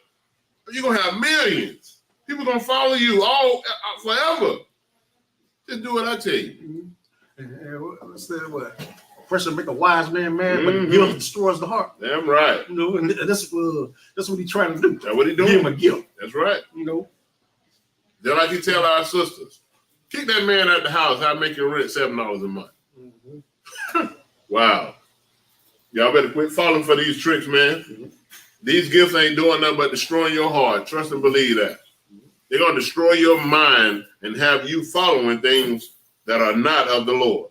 You're going to have millions. People going to follow you all forever. Just do what I tell you. What's that? What? Pressure make a wise man mad, but guilt destroys the heart. Damn right. You know, and that's what he's trying to do. That's what he's doing. Give him a guilt. That's right. You know. Just like you tell our sisters, kick that man out the house. I'll make your rent $7 a month. Wow. Y'all better quit falling for these tricks, man. These gifts ain't doing nothing but destroying your heart. Trust and believe that. They're going to destroy your mind and have you following things that are not of the Lord.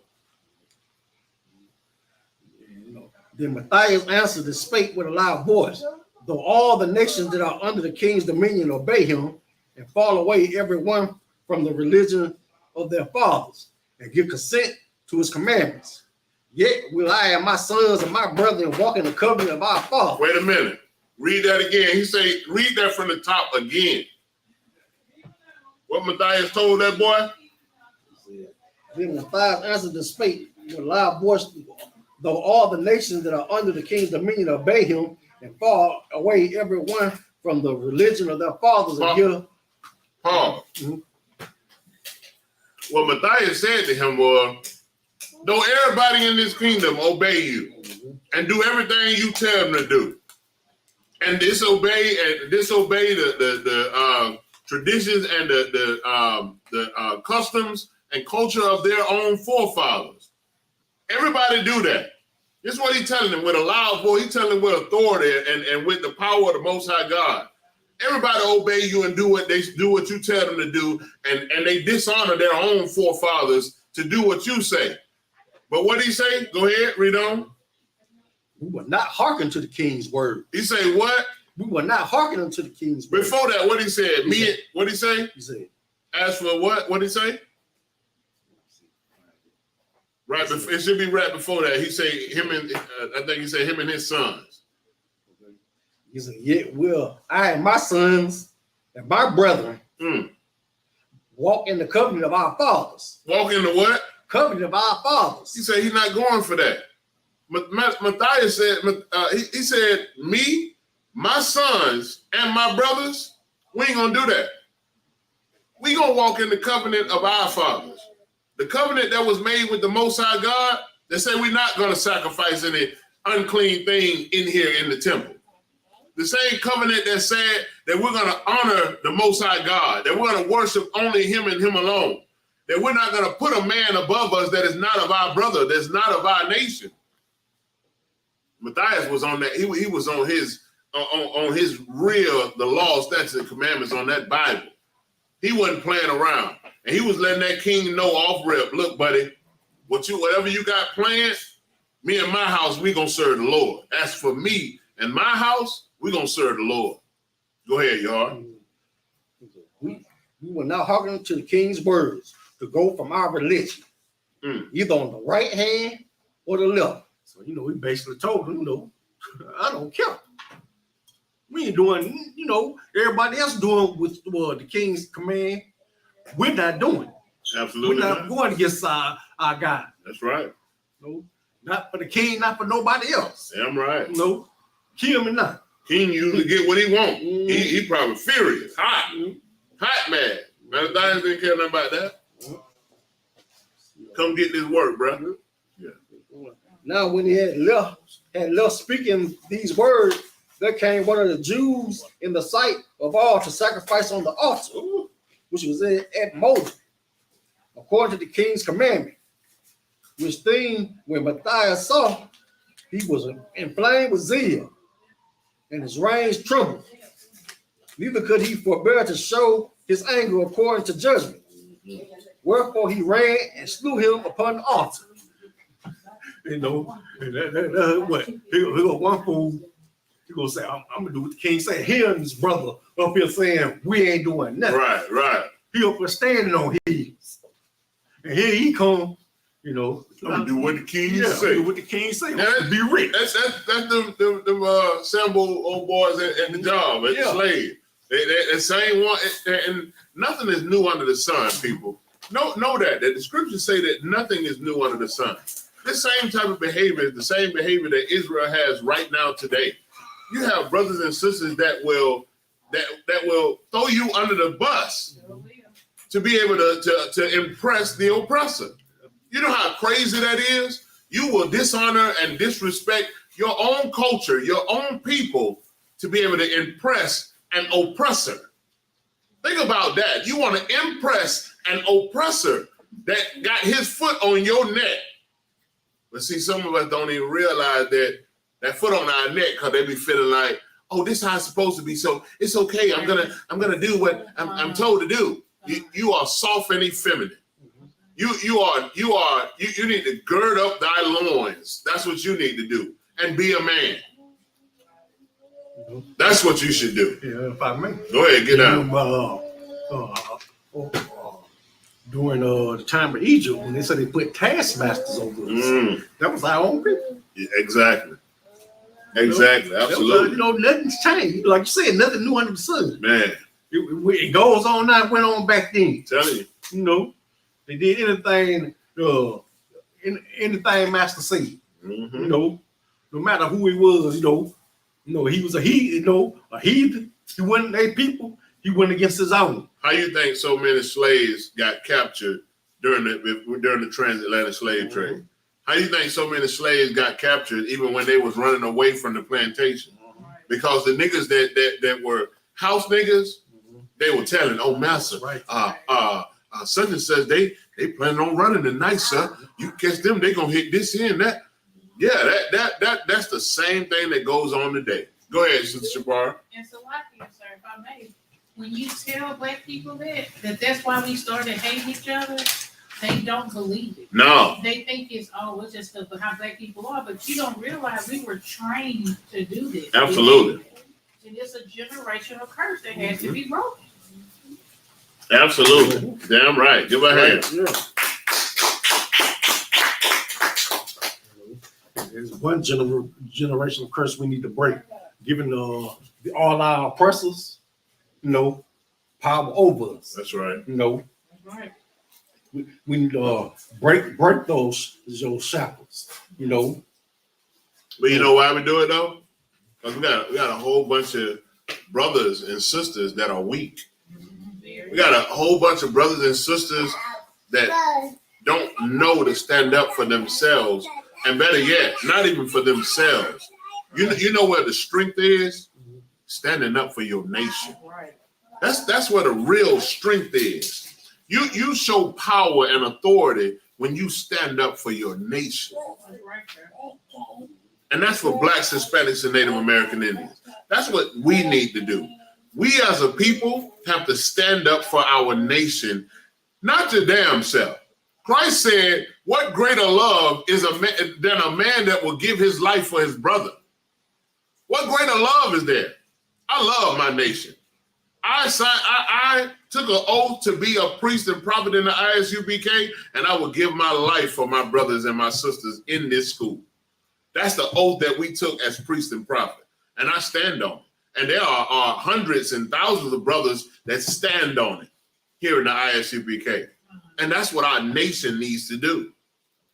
Then Matthias answered and spake with a loud voice, though all the nations that are under the king's dominion obey him and fall away every one from the religion of their fathers and give consent to his commandments. Yet will I and my sons and my brethren walk in the covenant of our father. Wait a minute. Read that again. He say, read that from the top again. What Matthias told that boy? Then Matthias answered and spake with a loud voice, though all the nations that are under the king's dominion obey him and fall away every one from the religion of their fathers and give. Paul. What Matthias said to him was, though everybody in this kingdom obey you and do everything you tell them to do, and disobey the traditions and the customs and culture of their own forefathers. Everybody do that. This is what he's telling them with a loud voice. He's telling them with authority and with the power of the Most High God. Everybody obey you and do what you tell them to do, and they dishonor their own forefathers to do what you say. But what did he say? Go ahead, read on. We will not hearken to the king's word. He say what? We will not hearken unto the king's word. Before that, what he said? What he say? He said, as for what? What did he say? Right before, it should be right before that. He say him and I think he said him and his sons. He said, yet will I and my sons and my brethren walk in the covenant of our fathers. Walk in the what? Covenant of our fathers. He said he's not going for that. Matthias said, he said, me, my sons, and my brothers, we ain't gonna do that. We gonna walk in the covenant of our fathers. The covenant that was made with the Most High God, they say we're not gonna sacrifice any unclean thing in here in the temple. The same covenant that said that we're gonna honor the Most High God, that we're gonna worship only him and him alone, that we're not gonna put a man above us that is not of our brother, that's not of our nation. Matthias was on that. He was on his real, the law, statutes, and commandments on that Bible. He wasn't playing around, and he was letting that king know off rip. Look, buddy, whatever you got planned, me and my house, we gonna serve the Lord. As for me and my house, we gonna serve the Lord. Go ahead, y'all. We will not hearken to the king's words to go from our religion, either on the right hand or the left. So, we basically told him, I don't care. We ain't doing, everybody else doing with the king's command. We're not doing. Absolutely. We're not going against our God. That's right. No, not for the king, not for nobody else. Damn right. No, kill me not. King usually get what he want. He probably furious, hot mad. Matthias didn't care nothing about that. Come get this work, brother. Yeah. Now, when he had left speaking these words, there came one of the Jews in the sight of all to sacrifice on the altar, which was at Moses, according to the king's commandment. Which thing, when Matthias saw, he was inflamed with zeal, and his reins trembled. Neither could he forbear to show his anger according to judgment. Wherefore he ran and slew him upon the altar. What? He got one fool. He gonna say, I'm gonna do what the king said. He and his brother up here saying we ain't doing nothing. Right. He up here standing on his. And here he come, I'm gonna do what the king say. Do what the king say. Be rich. That's the Sambo old boys at the job, at the slave. The same one, and nothing is new under the sun, people. Know that the scriptures say that nothing is new under the sun. This same type of behavior is the same behavior that Israel has right now today. You have brothers and sisters that will throw you under the bus to be able to impress the oppressor. You know how crazy that is? You will dishonor and disrespect your own culture, your own people, to be able to impress an oppressor. Think about that. You want to impress an oppressor that got his foot on your neck. But see, some of us don't even realize that foot on our neck, because they be feeling like, oh, this is how it's supposed to be. So it's okay. I'm gonna do what I'm told to do. You are soft and effeminate. You need to gird up thy loins. That's what you need to do, and be a man. That's what you should do. Yeah, if I may. Go ahead, get out. During the time of Egypt, when they said they put taskmasters over us, that was our own people. Yeah, exactly. Exactly. Absolutely. Nothing's changed. Like you said, nothing new under the sun. Man. It goes on now. It went on back then. Telling you. They did anything. Anything Master said. No matter who he was. He was a heathen. He wasn't their people. He went against his own. How you think so many slaves got captured during the transatlantic slave trade? How you think so many slaves got captured even when they was running away from the plantation? Because the niggas that were house niggas, they were telling, oh master, such and such, they planning on running tonight, sir. You catch them, they gonna hit this here and that. Yeah, that's the same thing that goes on today. Go ahead, Sister Shabar. And so like you, sir, if I may, when you tell black people that's why we started hating each other, they don't believe it. No. They think it's just how black people are, but you don't realize we were trained to do this. Absolutely. And it's a generational curse that has to be broken. Absolutely. Damn right. Give a hand. There's one generational curse we need to break, giving all our oppressors, power over us. That's right. That's right. We need to break those shackles. But you know why we do it though? Because we got a whole bunch of brothers and sisters that are weak. We got a whole bunch of brothers and sisters that don't know to stand up for themselves, and better yet, not even for themselves. You know where the strength is? Standing up for your nation. That's where the real strength is. You show power and authority when you stand up for your nation. And that's for Blacks, Hispanics, and Native American Indians. That's what we need to do. We as a people have to stand up for our nation, not your damn self. Christ said, what greater love is than a man that will give his life for his brother? What greater love is there? I love my nation. I took an oath to be a priest and prophet in the ISUPK, and I will give my life for my brothers and my sisters in this school. That's the oath that we took as priest and prophet, and I stand on it. And there are hundreds and thousands of brothers that stand on it here in the ISUPK. And that's what our nation needs to do.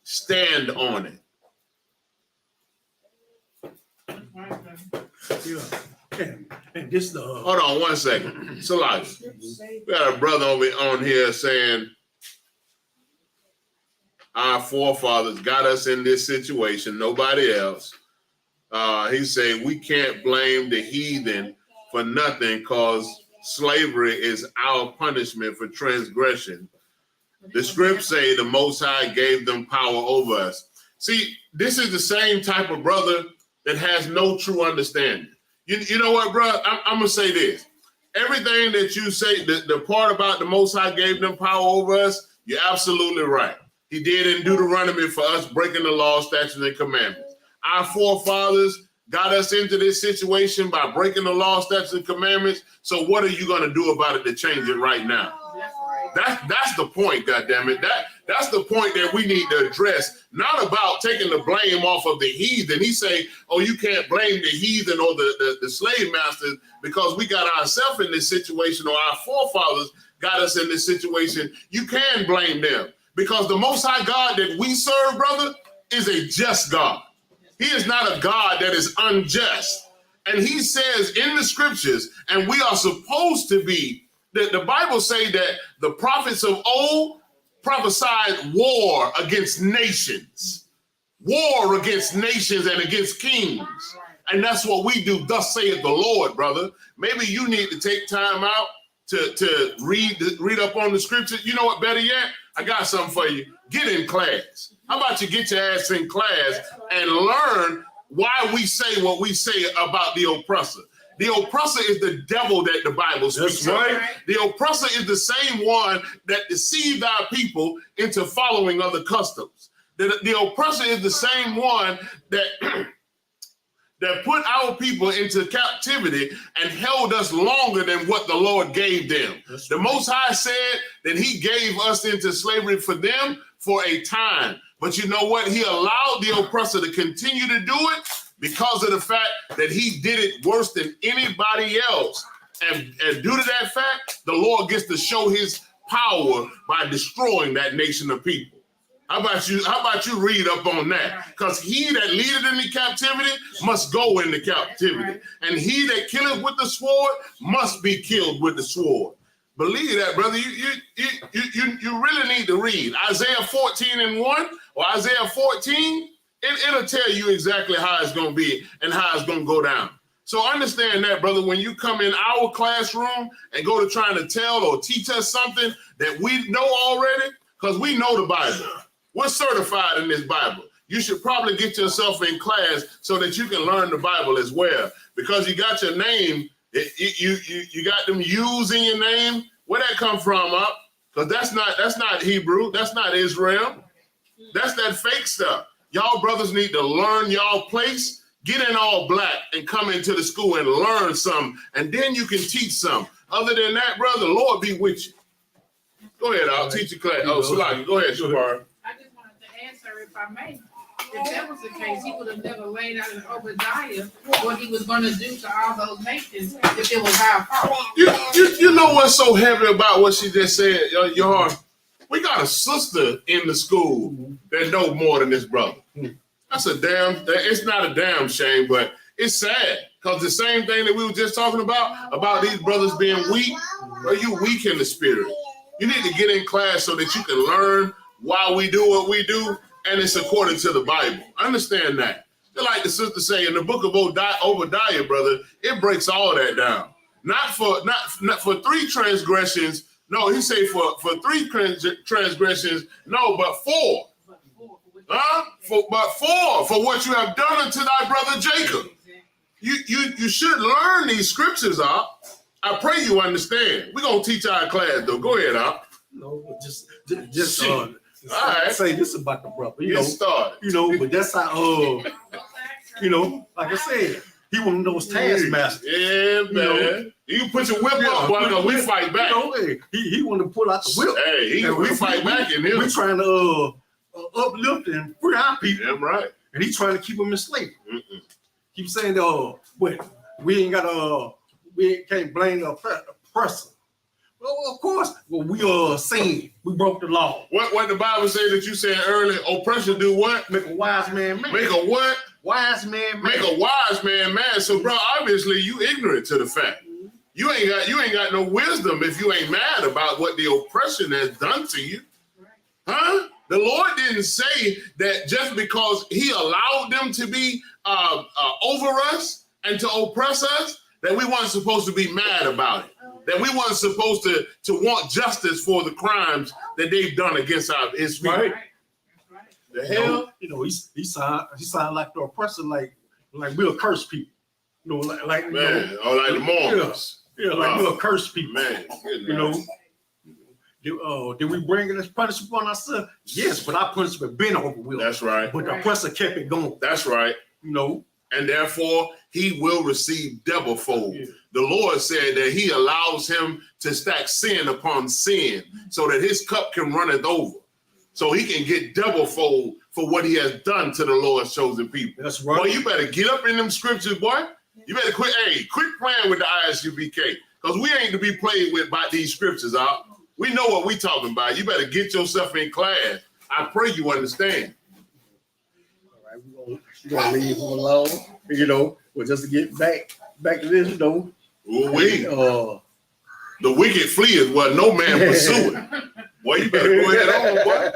Stand on it. And this hold on 1 second. Elijah, we got a brother on here saying our forefathers got us in this situation, nobody else. He said we can't blame the heathen for nothing because slavery is our punishment for transgression. The scripts say the Most High gave them power over us. See, this is the same type of brother that has no true understanding. You know what, bro? I'm going to say this. Everything that you say, the part about the Most High gave them power over us, you're absolutely right. He did in Deuteronomy for us breaking the law, statutes, and commandments. Our forefathers got us into this situation by breaking the law, statutes, and commandments. So what are you going to do about it to change it right now? That's the point, goddammit. That's the point that we need to address, not about taking the blame off of the heathen. He say, oh, you can't blame the heathen or the slave masters because we got ourselves in this situation, or our forefathers got us in this situation. You can blame them because the Most High God that we serve, brother, is a just God. He is not a God that is unjust. And he says in the scriptures, and we are supposed to be, the Bible say that the prophets of old prophesied war against nations and against kings. And that's what we do. Thus saith the Lord, brother. Maybe you need to take time out to read up on the scripture. You know what, better yet, I got something for you. Get in class. How about you get your ass in class and learn why we say what we say about the oppressor? The oppressor is the devil that the Bible speaks of. right. The oppressor is the same one that deceived our people into following other customs. The oppressor is the same one that that put our people into captivity and held us longer than what the Lord gave them. The Most High said that he gave us into slavery for them for a time. But you know what? He allowed the oppressor to continue to do it because of the fact that he did it worse than anybody else. And due to that fact, the Lord gets to show his power by destroying that nation of people. How about you read up on that? Because he that leadeth into captivity must go into captivity. And he that killeth with the sword must be killed with the sword. Believe that, brother. You really need to read Isaiah 14:1 or Isaiah 14. It'll tell you exactly how it's going to be and how it's going to go down. So understand that, brother, when you come in our classroom and go to trying to tell or teach us something that we know already, because we know the Bible. We're certified in this Bible. You should probably get yourself in class so that you can learn the Bible as well. Because you got your name, you got them U's in your name. Where that come from, up? Because that's not Hebrew. That's not Israel. That's that fake stuff. Y'all brothers need to learn y'all place. Get in all black and come into the school and learn some, and then you can teach some. Other than that, brother, the Lord be with you. Go ahead, I'll teach you class. Oh, Salaki, go ahead, Shabara. I just wanted to answer, if I may. If that was the case, he would have never laid out in Obadiah what he was going to do to all those nations if it was our fault. You know what's so heavy about what she just said, your we got a sister in the school that know more than this brother. That's it's not a damn shame, but it's sad. Because the same thing that we were just talking about these brothers being weak, are you weak in the spirit? You need to get in class so that you can learn why we do what we do, and it's according to the Bible. Understand that. Just like the sister say in the book of Obadiah, brother, it breaks all that down. Not for 3 transgressions. No, he say for 3 transgressions. No, but 4. But 4 for what you have done unto thy brother Jacob. You should learn these scriptures, Op. I pray you understand. We're gonna teach our class though. Go ahead, Op. No, just all right. Say this about the brother. Get started. But that's how like I said, he one of those taskmasters. Yeah, man. You put your whip up, boy, because we fight back. He want to pull out the whip. Hey, we fight back in here. We trying to uplift and free our people. Damn right. And he's trying to keep them in slavery. Keep saying, but we can't blame the oppressor. Well, of course, we are sin. We broke the law. What the Bible say that you said earlier? Oppression do what? Make a wise man mad. Make a what? Wise man mad. Make a wise man mad. So, bro, obviously you ignorant to the fact. You ain't got no wisdom if you ain't mad about what the oppression has done to you. Huh? The Lord didn't say that just because he allowed them to be over us and to oppress us, that we weren't supposed to be mad about it. That we weren't supposed to want justice for the crimes that they've done against his people. Right. The hell? He sound like the oppressor, like we'll curse people. Like the Mormons. Yeah, like we'll curse people. Man, did we bring this punishment upon ourselves? Yes, but our punishment been over with. That's right. But the oppressor kept it going. That's right. And therefore he will receive double fold. Yeah. The Lord said that he allows him to stack sin upon sin so that his cup can run it over. So he can get double fold for what he has done to the Lord's chosen people. That's right. Boy, you better get up in them scriptures, boy. You better quit playing with the ISUPK, because we ain't to be played with by these scriptures, out. We know what we talking about. You better get yourself in class. I pray you understand. All right, we're gonna leave him alone. Well, just to get back to this, the wicked fleeth while no man pursueth. Boy, you better go ahead on, boy.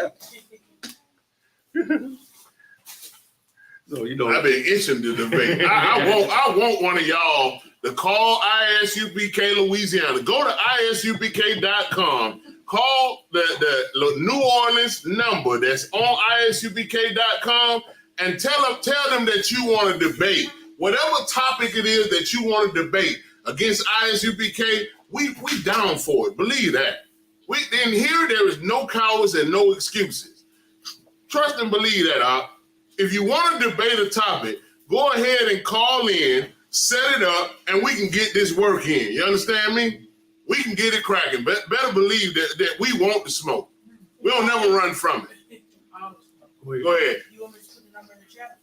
So I've been itching to debate. I want one of y'all to call ISUPK Louisiana. Go to ISUPK.com. Call the New Orleans number that's on ISUPK.com and tell them that you want to debate. whatever topic it is that you want to debate against ISUPK, we down for it. Believe that. In here, there is no cowards and no excuses. Trust and believe that, If you want to debate a topic, go ahead and call in, set it up, and we can get this work in. You understand me? We can get it cracking. Better believe that we want the smoke. We don't never run from it. Go ahead. You want me to put the number in the chat?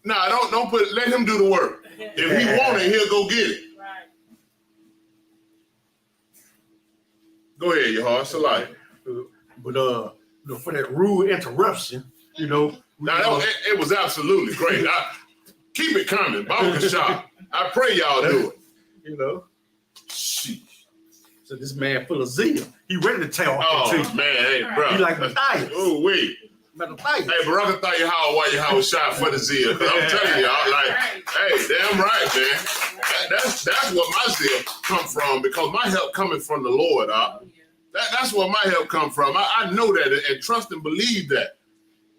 Nah, don't let him do the work. If he want it, he'll go get it. Right. Go ahead, your heart. It's a light. But for that rude interruption, Now, it was absolutely great. Keep it coming. Baba Shop. I pray y'all do it. Sheesh. So this man full of zeal. He ready to tell man, hey, bro. He like Matthias. Oh, wait. Matthias. Hey, brother, thank you how you shot for the zeal. I'm telling y'all, like, hey, damn right, man. That's what my zeal come from, because my help coming from the Lord. That's where my help come from. I know that and trust and believe that.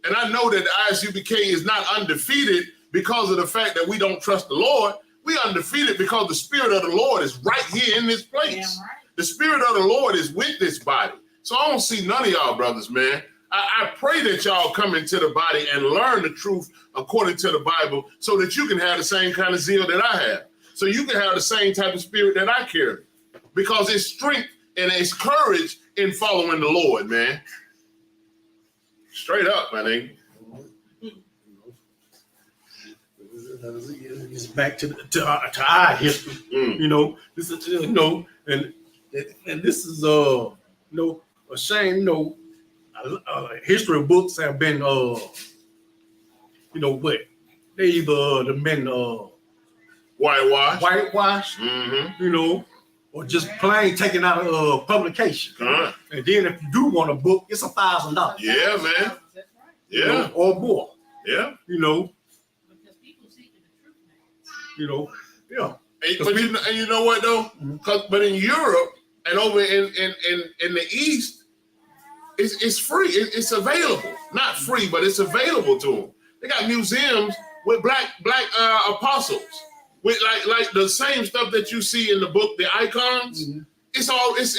And I know that the ISUPK is not undefeated because of the fact that we don't trust the Lord. We undefeated because the Spirit of the Lord is right here in this place. The Spirit of the Lord is with this body. So I don't see none of y'all brothers, man. I pray that y'all come into the body and learn the truth according to the Bible so that you can have the same kind of zeal that I have. So you can have the same type of spirit that I carry. Because it's strength and it's courage in following the Lord, man. Straight up, my nigga. It's back to our history. This is and this is a shame. History books have been but they either been whitewashed, or just plain taken out of publication. And then if you do want a book, it's $1,000. Yeah, man. Yeah. Or more. Yeah. Because people seeking the truth now. Yeah. And you know what though? But in Europe and over in the East, it's free. It's available. Not free, but it's available to them. They got museums with black apostles with like the same stuff that you see in the book, the icons. It's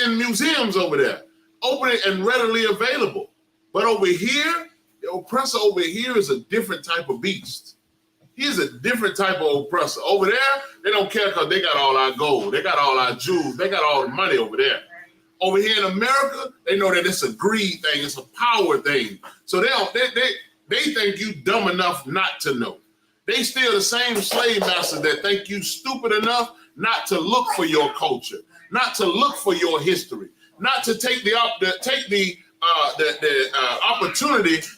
in museums over there, open and readily available. But over here, the oppressor over here is a different type of beast. He's a different type of oppressor. Over there, they don't care because they got all our gold. They got all our jewels. They got all the money over there. Over here in America, they know that it's a greed thing. It's a power thing. So they think you dumb enough not to know. They still the same slave masters that think you stupid enough not to look for your culture, not to look for your history, not to take the opportunity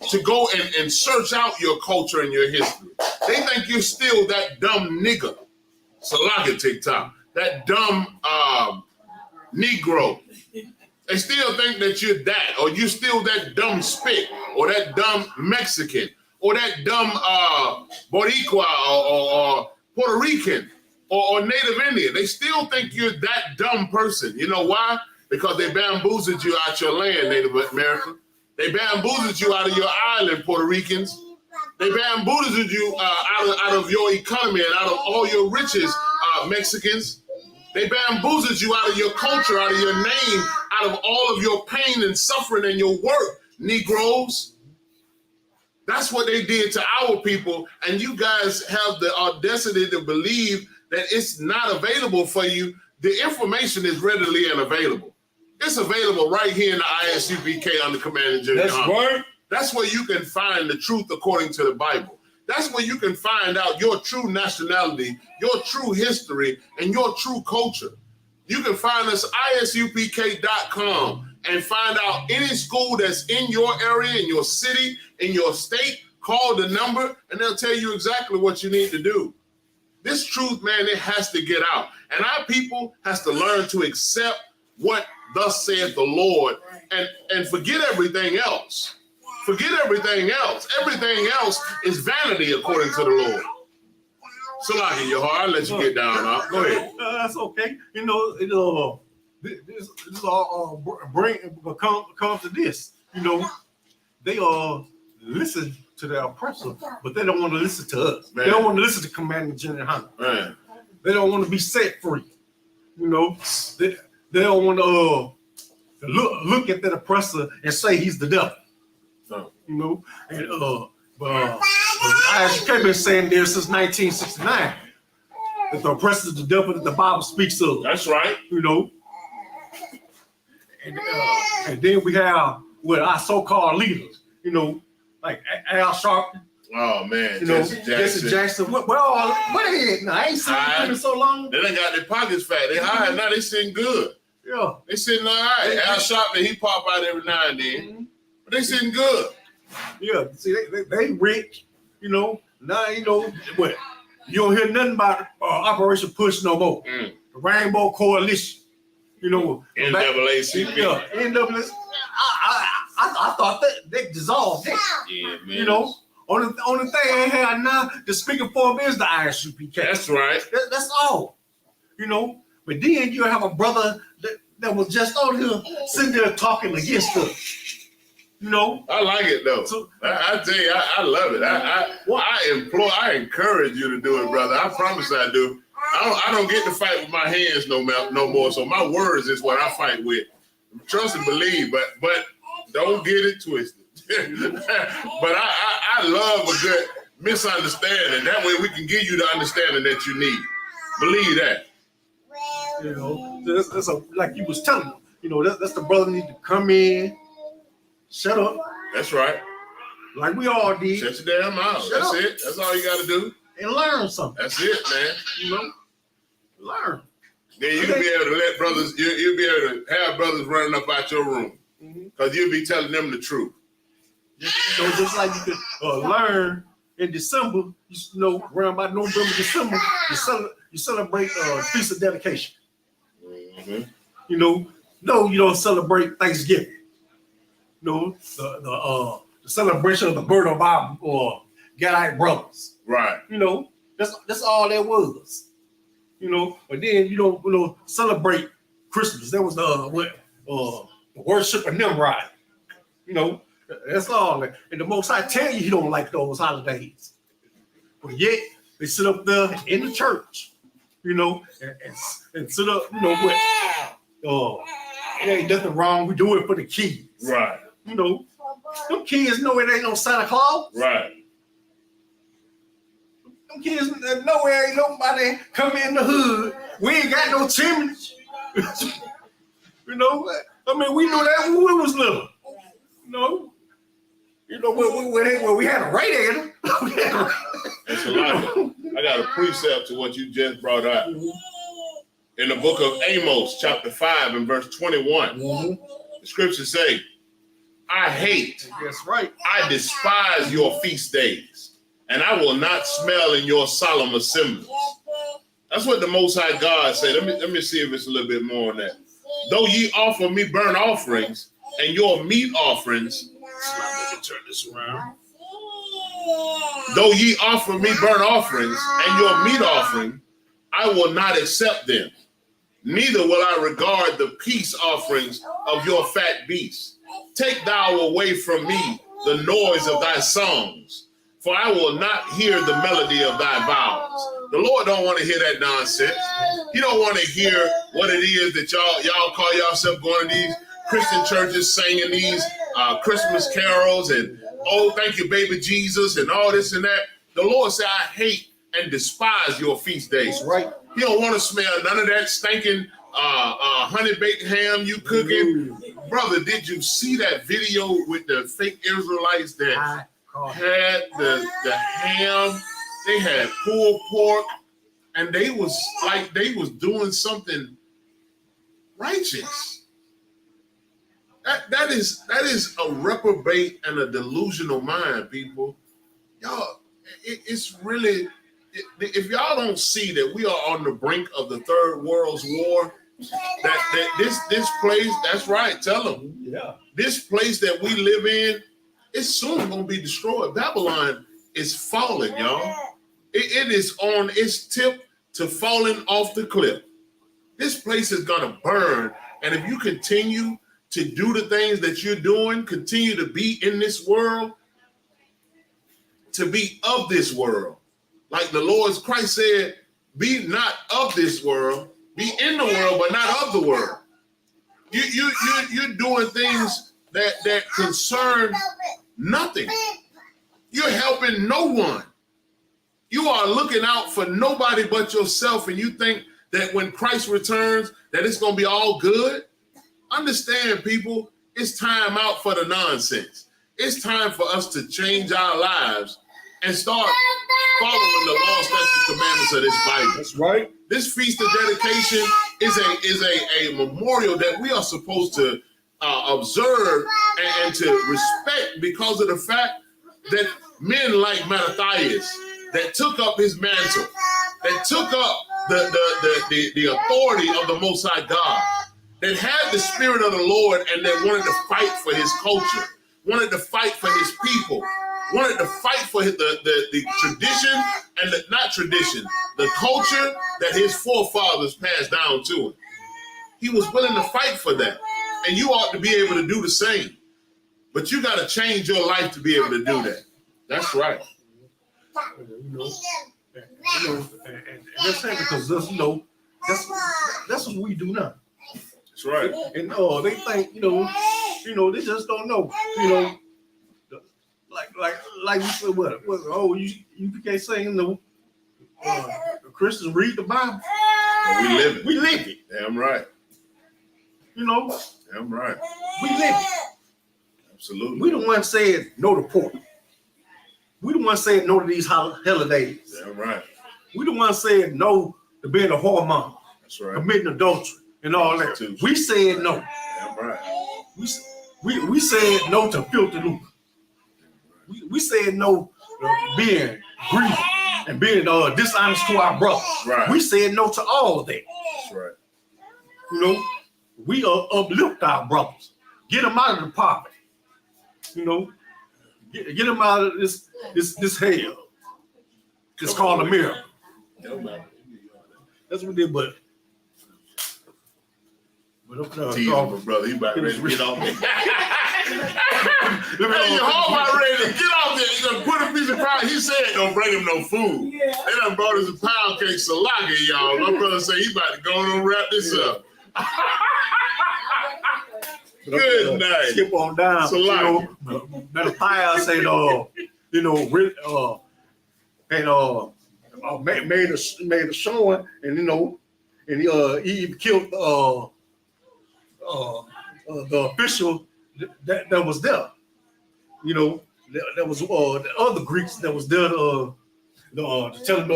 to go and search out your culture and your history. They think you're still that dumb nigga, Salaka TikTok, that dumb Negro. They still think that you're that, or you still that dumb spit, or that dumb Mexican, or that dumb Boricua, or Puerto Rican, or Native Indian. They still think you're that dumb person. You know why? Because they bamboozled you out your land, Native American. They bamboozled you out of your island, Puerto Ricans. They bamboozled you out of your economy and out of all your riches, Mexicans. They bamboozled you out of your culture, out of your name, out of all of your pain and suffering and your work, Negroes. That's what they did to our people. And you guys have the audacity to believe that it's not available for you. The information is readily and available. It's available right here in the ISUPK under Command General. That's right. That's where you can find the truth according to the Bible. That's where you can find out your true nationality, your true history, and your true culture. You can find us ISUPK.com and find out any school that's in your area, in your city, in your state. Call the number, and they'll tell you exactly what you need to do. This truth, man, it has to get out. And our people has to learn to accept what thus saith the Lord and forget everything else. Forget everything else. Everything else is vanity according to the Lord. Salaki, your heart, I'll let you get down. Go ahead. That's okay. This all comes to this. They listen to their oppressor, but they don't want to listen to us. Man. They don't want to listen to Commander General Hunter. Man. They don't want to be set free. You know, they don't want to look at that oppressor and say he's the devil. No. You know, and ISUPK been saying there since 1969 that the oppressor is the devil that the Bible speaks of. That's right. You know, and then we have our so-called leaders. You know, like Al Sharpton. Oh man, You know, Jesse Jackson. Where they at now? I ain't seen them in so long. They done got their pockets fat. They high now. They sitting good. Yeah. They sitting all right. Al Sharpton, he pop out every now and then, but they sitting good. Yeah. See, they rich. You know. Now you know what? You don't hear nothing about Operation Push no more. The Rainbow Coalition. You know. NAACP. Yeah. NAACP. I thought that they dissolved that. Yeah, man. You know. Only thing they have now, the speaker for them is the ISUPK. That's right. That's all. You know. But then you have a brother that was just on here sitting there talking against us. You know. I like it though. So, I tell you, I love it. I encourage you to do it, brother. I promise I do. I don't get to fight with my hands no more. So my words is what I fight with. Trust and believe, but don't get it twisted. But I love a good misunderstanding. That way we can give you the understanding that you need. Believe that. You know, that's like you was telling them. You know, that's the brother need to come in, shut up. That's right. Like we all did. Shut your damn mouth. That's it. That's all you got to do. And learn something. That's it, man. You know, learn. Then you can be able to let brothers. You'll be able to have brothers running up out your room because you'll be telling them the truth. So just like you could learn in December, you know, around about November, December, you celebrate Feast of Dedication. You know, no, you don't celebrate Thanksgiving. You know, the celebration of the birth of our Gadite brothers. Right. You know, that's all that was. You know, but then you don't celebrate Christmas. That was the worship of Nimrod. You know. That's all. And the Most High tell you he don't like those holidays. But yet, they sit up there in the church, you know, and sit up, you know, with, there ain't nothing wrong. We do it for the kids. Right. You know, them kids know it ain't no Santa Claus. Right. Them kids know it ain't nobody come in the hood. We ain't got no chimneys. You know, I mean, we knew that when we was little. You know, when we had a radiator. That's a lot. I got a precept to what you just brought up. In the book of Amos, chapter 5 and verse 21, the scriptures say, I hate, that's right, I despise your feast days, and I will not smell in your solemn assemblies. That's what the Most High God said. Let me see if it's a little bit more on that. Though ye offer me burnt offerings and your meat offerings, let me turn this around. Though ye offer me burnt offerings and your meat offering, I will not accept them. Neither will I regard the peace offerings of your fat beasts. Take thou away from me the noise of thy songs, for I will not hear the melody of thy vows. The Lord don't want to hear that nonsense. He don't want to hear what it is that y'all call yourself going to these Christian churches singing these Christmas carols and, oh, thank you, baby Jesus, and all this and that. The Lord said, I hate and despise your feast days. Right. He don't want to smell none of that stinking honey baked ham you cooking. Brother, did you see that video with the fake Israelites that had the ham? They had pulled pork, and they was doing something righteous. That is a reprobate and a delusional mind, people. Y'all, it's really, if y'all don't see that we are on the brink of the Third World War, that this place, that's right, tell them. Yeah. This place that we live in, it's soon going to be destroyed. Babylon is falling, y'all. It is on its tip to falling off the cliff. This place is going to burn. And if you continue to do the things that you're doing, continue to be in this world, to be of this world. Like the Lord Christ said, be not of this world, be in the world, but not of the world. You're doing things that concern nothing. You're helping no one. You are looking out for nobody but yourself, and you think that when Christ returns, that it's going to be all good. Understand, people, it's time out for the nonsense. It's time for us to change our lives and start following the law, statutes, commandments of this Bible. That's right. This feast of dedication is a memorial that we are supposed to observe and to respect because of the fact that men like Mattathias that took up his mantle, that took up the authority of the Most High God, that had the Spirit of the Lord and that wanted to fight for his culture, wanted to fight for his people, wanted to fight for the tradition and the culture that his forefathers passed down to him. He was willing to fight for that. And you ought to be able to do the same. But you got to change your life to be able to do that. That's right. And that's saying because that's what we do now. That's right. And they think, they just don't know, like you said, what? You can't say, the Christians read the Bible. But we live it. We live it. Damn right. Damn right. We live it. Absolutely. We the one said no to pork. We the one said no to these holidays. Damn right. We the one said no to being a whoremonger. That's right. Committing adultery and all that. We said no. Damn right. We said no to filthy lucre. We said no to being greedy and being dishonest to our brothers. Right. We said no to all of that. That's right. We uplift our brothers, get them out of the poverty. Get them out of this hell. It's called a miracle. That's what they did, but tease my brother, he about ready to get off there. Hey, your home about ready to get off there. He's gonna put a piece of pie. He said don't bring him no food. Yeah. They done brought us a pound cake salami, y'all. My brother say he about to go on and wrap this up. Good night. Skip on down. Salami. The pie said, made a showing, and he even killed the official that was there. There was the other Greeks that was there to tell him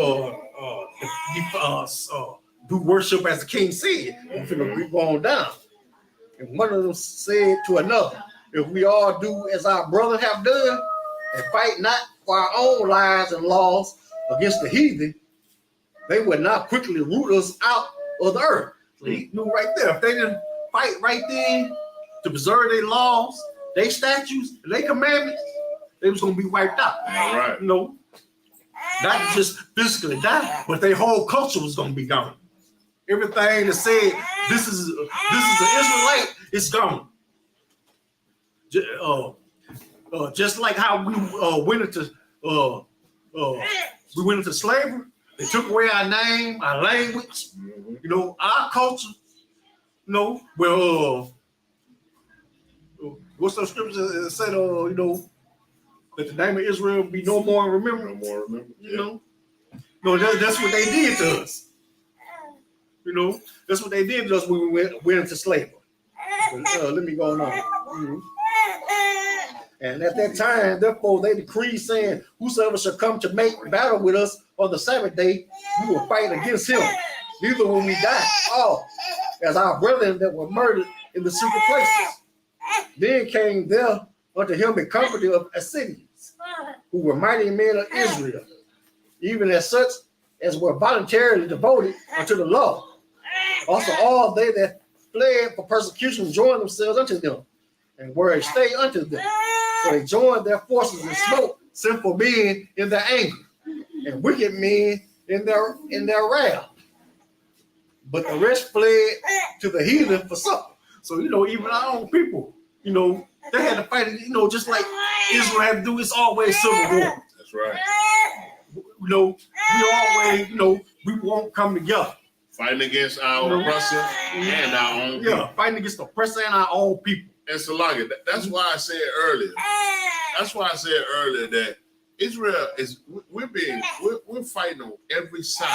do worship as the king said. I'm finna go on down. And one of them said to another, if we all do as our brothers have done and fight not for our own lives and laws against the heathen, they would not quickly root us out of the earth. So he knew right there, if they didn't fight right then to preserve their laws, their statutes, and their commandments, they was going to be wiped out. All right. Not just physically die, but their whole culture was going to be gone. Everything that said this is an Israelite, it's gone. Just like how we went into slavery, they took away our name, our language, our culture. What's those scriptures that said, that the name of Israel be no more remembered? No more remembered. That's what they did to us. That's what they did to us when we went into slavery. Let me go on. And at that time, therefore, they decreed, saying, whosoever shall come to make battle with us on the Sabbath day, we will fight against him. Neither will we die, all as our brethren that were murdered in the secret places. Then came there unto him a company of Assyrians, who were mighty men of Israel, even as such as were voluntarily devoted unto the law. Also all they that fled for persecution joined themselves unto them, and were a stay unto them. So they joined their forces and smote sinful men in their anger, and wicked men in their wrath. But the rest fled to the heathen for supper. So, even our own people, they had to fight, just like Israel had to do. It's always civil war. That's That's right. We always, we won't come together. Fighting against our oppressor and our own people. Yeah, fighting against the oppressor and our own people. And Salaga, that's why I said earlier. That's why I said earlier that Israel is we're fighting on every side.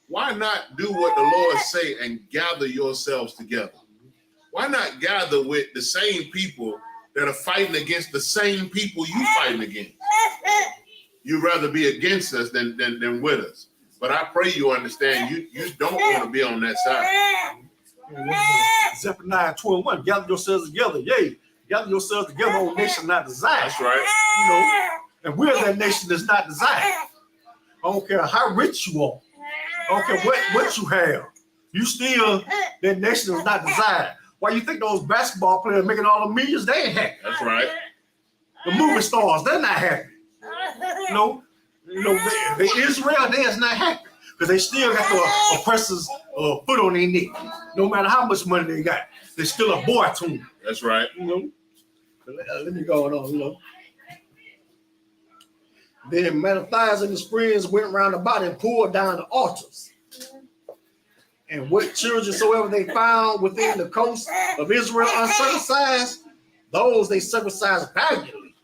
Why not do what the Lord say and gather yourselves together? Why not gather with the same people that are fighting against the same people you fighting against? You'd rather be against us than with us. But I pray you understand you don't want to be on that side. Zephaniah 12:1, gather yourselves together. Yea, gather yourselves together, O nation not desired. That's right. And we're that nation that's not desired. I don't care how rich you are. I don't care what you have. You still that nation is not desired. Why you think those basketball players making all the millions? They ain't happy. That's right. The movie stars, they're not happy. The Israel, they is not happy because they still got the oppressors' foot on their neck. No matter how much money they got, they're still a boy to them. That's right. Let me go on. Then Mattathias and his friends went round about and pulled down the altars. And what children soever they found within the coast of Israel uncircumcised, those they circumcised valiantly.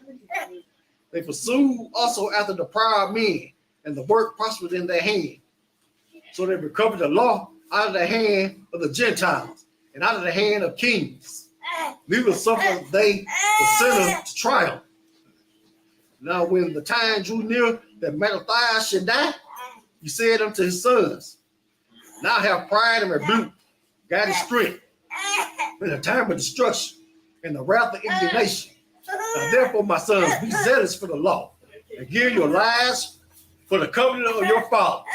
They pursued also after the proud men, and the work prospered in their hand. So they recovered the law out of the hand of the Gentiles and out of the hand of kings. Neither suffered they the sinner to triumph. Now when the time drew near that Mattathias should die, he said unto his sons, now have pride and rebuke, God is strength, in the time of destruction and the wrath of indignation. Now therefore, my sons, be zealous for the law, and give your lives for the covenant of your fathers.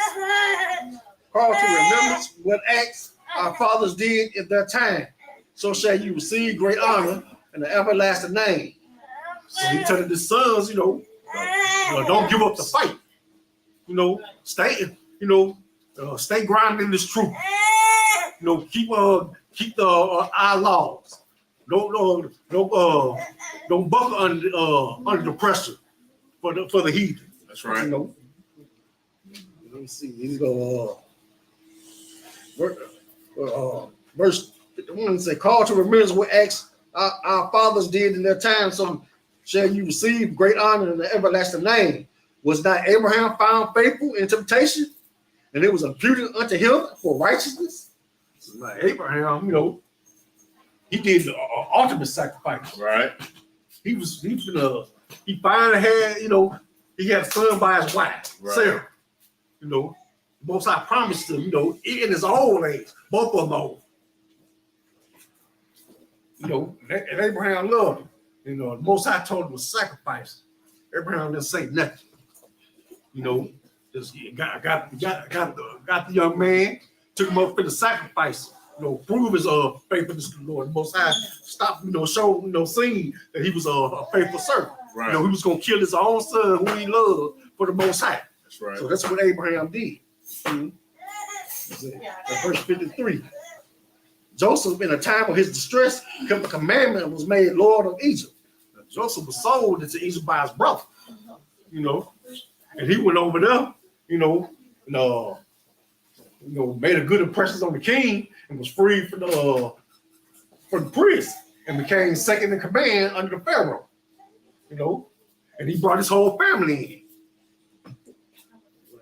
Call to remembrance what acts our fathers did in their time, so shall you receive great honor and the everlasting name. So he told his sons, don't give up the fight. Stay grounded in this truth. Keep the our laws. Don't buckle under the pressure for the heathen. That's right. Let me see. You go verse 51 say, call to remembrance what acts our fathers did in their time, so shall you receive great honor in the everlasting name. Was not Abraham found faithful in temptation, and it was imputed unto him for righteousness? So like Abraham, he did the ultimate sacrifice. Right. He finally had, he had a son by his wife, right. Sarah. Most I promised him, in his old age, both of them old. And Abraham loved him. The Most High told him to sacrifice. Abraham didn't say nothing. Just got the young man, took him up for the sacrifice. Prove his faithfulness to the Lord. The Most High stopped, show, seeing that he was a faithful servant. Right. He was gonna kill his own son who he loved for the Most High. That's right. So that's what Abraham did. Verse 53. Joseph, in a time of his distress, kept the commandment and was made Lord of Egypt. Joseph was sold into Egypt by his brother, and he went over there, made a good impression on the king and was freed from the prison and became second in command under the Pharaoh, and he brought his whole family in.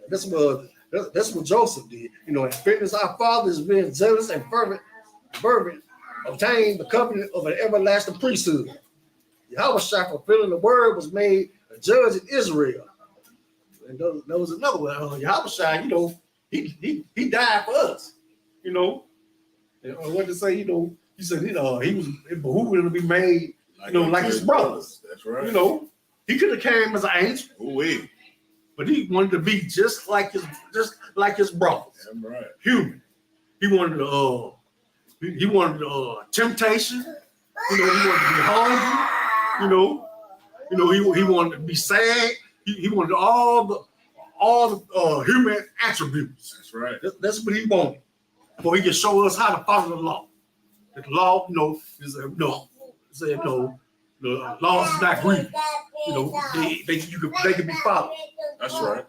That's what Joseph did, in fitness our fathers being zealous and fervent, obtained the covenant of an everlasting priesthood. Yahweh, fulfilling the word, was made a judge in Israel. And there was another one. Yahweh, he died for us. And what to say, he said, he was behooving to be made, like his brothers. That's right. He could have came as an angel. Ooh-wee. But he wanted to be just like his brothers. That's right. Human. He wanted temptation. He wanted to be hungry. He wanted to be sad. He wanted all the human attributes. That's right. That's what he wanted. So he can show us how to follow the law. The law, The lost is not grieving. You know, they can be followed. That's right.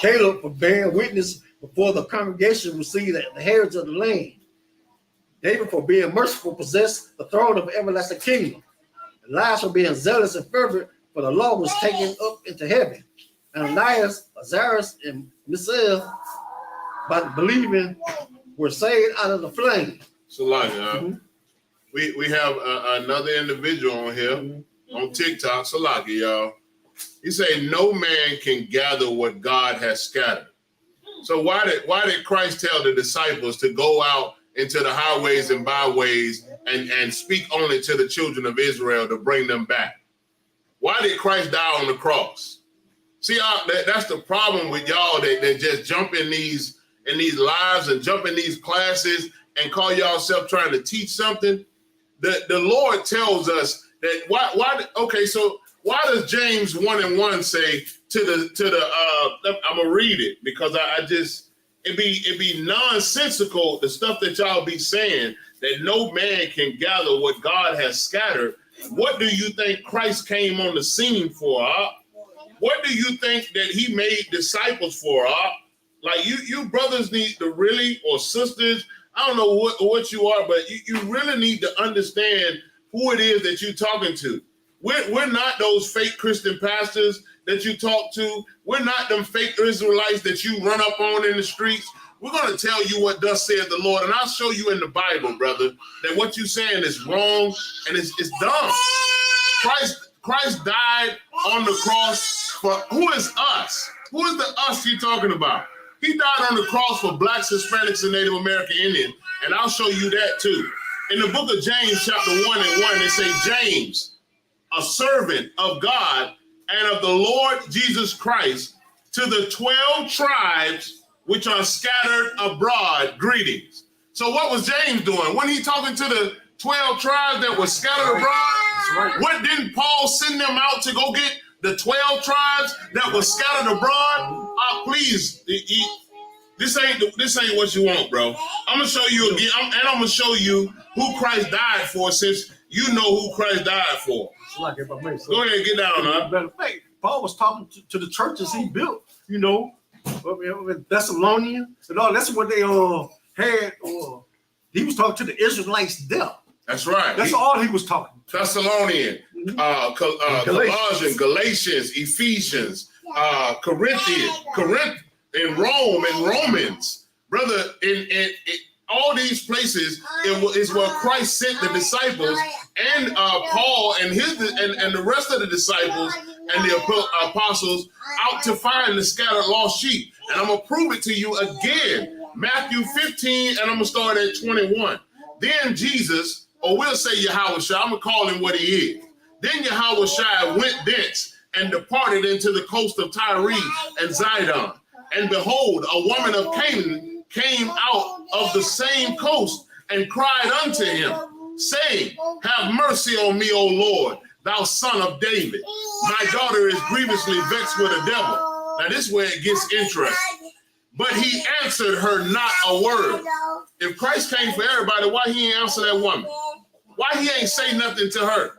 Caleb, for bearing witness before the congregation, received the heritage of the land. David, for being merciful, possessed the throne of everlasting kingdom. Elias, for being zealous and fervent, for the law was taken up into heaven. Ananias, Azarias, and Misael, by believing, were saved out of the flame. So, we have another individual on here on TikTok. Salaki, y'all. He say no man can gather what God has scattered. So why did Christ tell the disciples to go out into the highways and byways and speak only to the children of Israel to bring them back? Why did Christ die on the cross? See, that's the problem with y'all that just jump in these lives and jump in these classes and call yourself trying to teach something. The Lord tells us that why does James 1:1 say to the I'm gonna read it because it'd be nonsensical, the stuff that y'all be saying, that no man can gather what God has scattered. What do you think Christ came on the scene for? What do you think that he made disciples for? Like you brothers need to really, or sisters, I don't know what you are, but you really need to understand who it is that you're talking to. We're not those fake Christian pastors that you talk to. We're not them fake Israelites that you run up on in the streets. We're going to tell you what thus saith the Lord, and I'll show you in the Bible, brother, that what you're saying is wrong and it's dumb. Christ died on the cross for, who is us? Who is the us you're talking about? He died on the cross for blacks, Hispanics, and Native American Indians, and I'll show you that too. In the book of James, chapter 1:1, they say, James, a servant of God and of the Lord Jesus Christ, to the 12 tribes which are scattered abroad, greetings. So what was James doing? When he talking to the 12 tribes that were scattered abroad, what didn't Paul send them out to go get the 12 tribes that were scattered abroad? Please, this ain't what you want, bro. I'm gonna show you again, and I'm gonna show you who Christ died for, since you know who Christ died for. Like if I may, go ahead and get down, huh? Paul was talking to the churches he built, you know, Thessalonians and all. That's what they had. He was talking to the Israelites there. That's right. That's all he was talking. Thessalonian, Colossians, Galatians, Ephesians, Corinthians, in Rome, and Romans, brother. In all these places is where Christ sent the disciples and Paul and the rest of the disciples and the apostles out to find the scattered lost sheep. And I'm gonna prove it to you again. Matthew 15, and I'm gonna start at 21. Then Jesus, or we'll say Yahushua, I'm gonna call him what he is. Then Yahushua went thence and departed into the coast of Tyre and Zidon. And behold, a woman of Canaan came out of the same coast and cried unto him, saying, have mercy on me, O Lord, thou son of David. My daughter is grievously vexed with a devil. Now this is where it gets interesting. But he answered her not a word. If Christ came for everybody, why he ain't answer that woman? Why he ain't say nothing to her?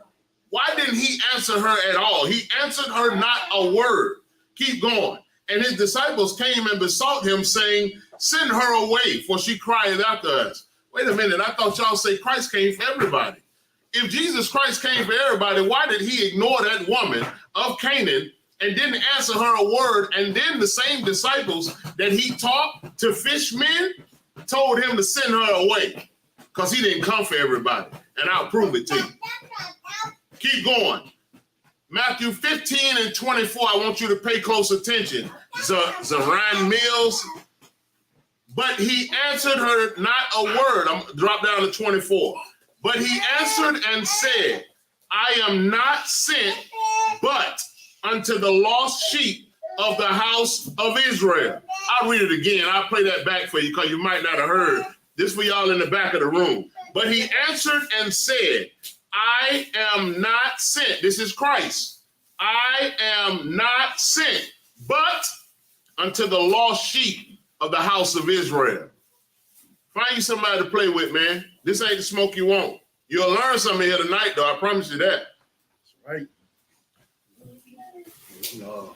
Why didn't he answer her at all? He answered her not a word. Keep going. And his disciples came and besought him, saying, send her away, for she crieth after us. Wait a minute, I thought y'all say Christ came for everybody. If Jesus Christ came for everybody, why did he ignore that woman of Canaan and didn't answer her a word? And then the same disciples that he taught to fish men told him to send her away because he didn't come for everybody. And I'll prove it to you. Keep going. Matthew 15 and 24, I want you to pay close attention. Zaran Mills. But he answered her not a word. I'm drop down to 24. But he answered and said, I am not sent but unto the lost sheep of the house of Israel. I'll read it again. I'll play that back for you because you might not have heard. This for y'all in the back of the room. But he answered and said, I am not sent. This is Christ. I am not sent but unto the lost sheep of the house of Israel. Find you somebody to play with, man. This ain't the smoke you want. You'll learn something here tonight, though. I promise you that. Right. So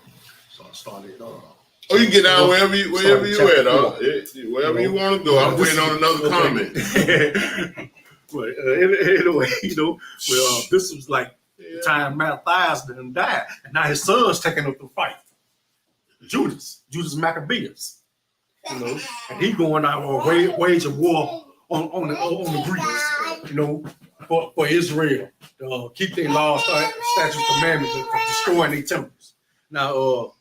I started. Oh, you can get down wherever you at, wherever you want to go. I'm waiting on another comment. But anyway, this was like the time Matthias done died, and now his son's taking up the fight. Judas Maccabeus, and he going out on waging war on the Greeks, for Israel to keep their laws, statutes, commandments, and from destroying their temples. Now,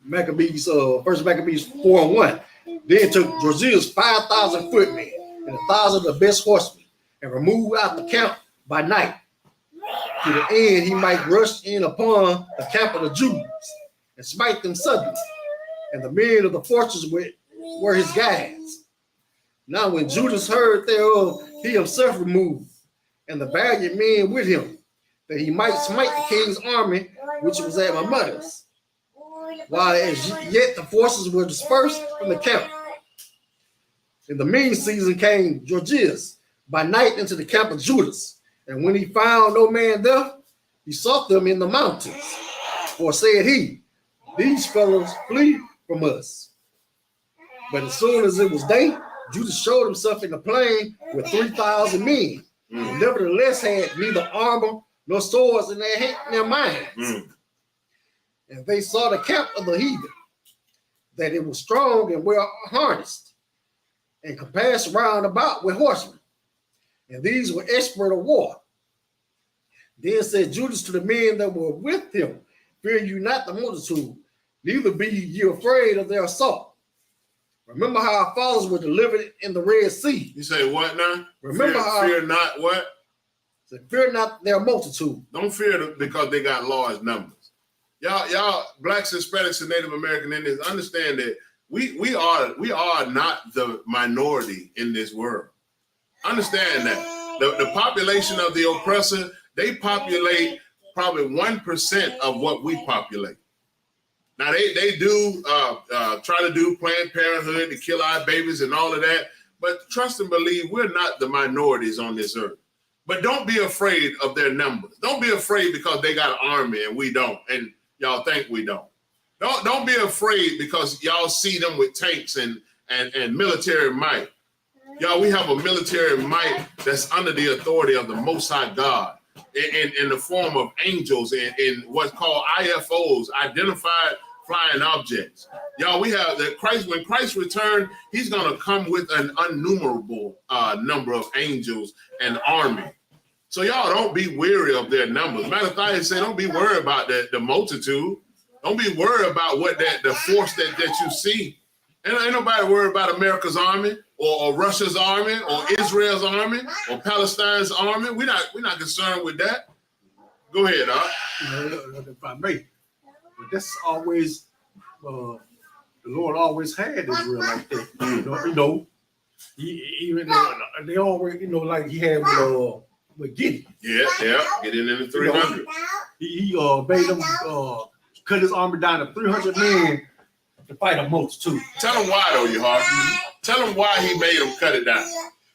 Maccabees, First Maccabees 4:1. Then took Josiah's 5,000 footmen and 1,000 of the best horsemen, and removed out the camp by night, to the end he might rush in upon the camp of the Jews and smite them suddenly. And the men of the fortress were his guides. Now when Judas heard thereof, he himself removed, and the valiant men with him, that he might smite the king's army, which was at Mammuttus, while as yet the forces were dispersed from the camp. In the mean season came Gorgias by night into the camp of Judas, and when he found no man there, he sought them in the mountains. For said he, these fellows flee from us. But as soon as it was day, Judas showed himself in the plain with 3,000 men, and nevertheless had neither armor nor swords in their minds. And they saw the camp of the heathen, that it was strong and well harnessed, and compassed round about with horsemen. And these were expert of war. Then said Judas to the men that were with him, fear you not the multitude, neither be ye afraid of their assault. Remember how our fathers were delivered in the Red Sea. You say what now? Remember fear not what? Fear not their multitude. Don't fear them because they got large numbers. Y'all, blacks, Hispanics, and Native American Indians, understand that we are not the minority in this world. Understand that the population of the oppressor, they populate probably 1% of what we populate. Now they do try to do Planned Parenthood to kill our babies and all of that, but trust and believe we're not the minorities on this earth. But don't be afraid of their numbers. Don't be afraid because they got an army and we don't, and y'all think we don't. Don't be afraid because y'all see them with tanks and military might. Y'all, we have a military might that's under the authority of the Most High God in the form of angels and in what's called IFOs, identified flying objects. Y'all, we have that Christ, when Christ returned, he's going to come with an innumerable number of angels and army. So y'all don't be weary of their numbers. Matthias said, don't be worried about the multitude. Don't be worried about what the force that you see. And ain't nobody worried about America's army or Russia's army or Israel's army or Palestine's army. We're not concerned with that. Go ahead, if I may. But that's always the Lord always had Israel like that. Even they always, like he had with Gideon. Yeah, Gideon in the 300. He made them cut his army down to 300 men to fight a multitude. Tell him why, though, you heart. Tell him why he made them cut it down.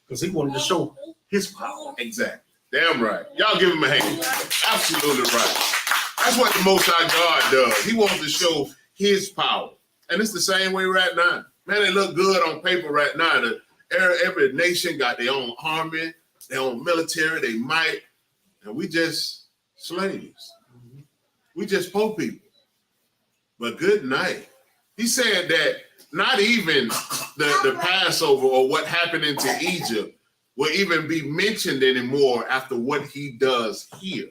Because he wanted to show his power. Exactly. Damn right. Y'all give him a hand. Absolutely right. That's what the Most High God does. He wants to show his power. And it's the same way right now. Man, they look good on paper right now. Every nation got their own army, their own military, they might. And we just slaves. We just poor people. But good night. He said that not even the Passover or what happened into Egypt will even be mentioned anymore after what he does here.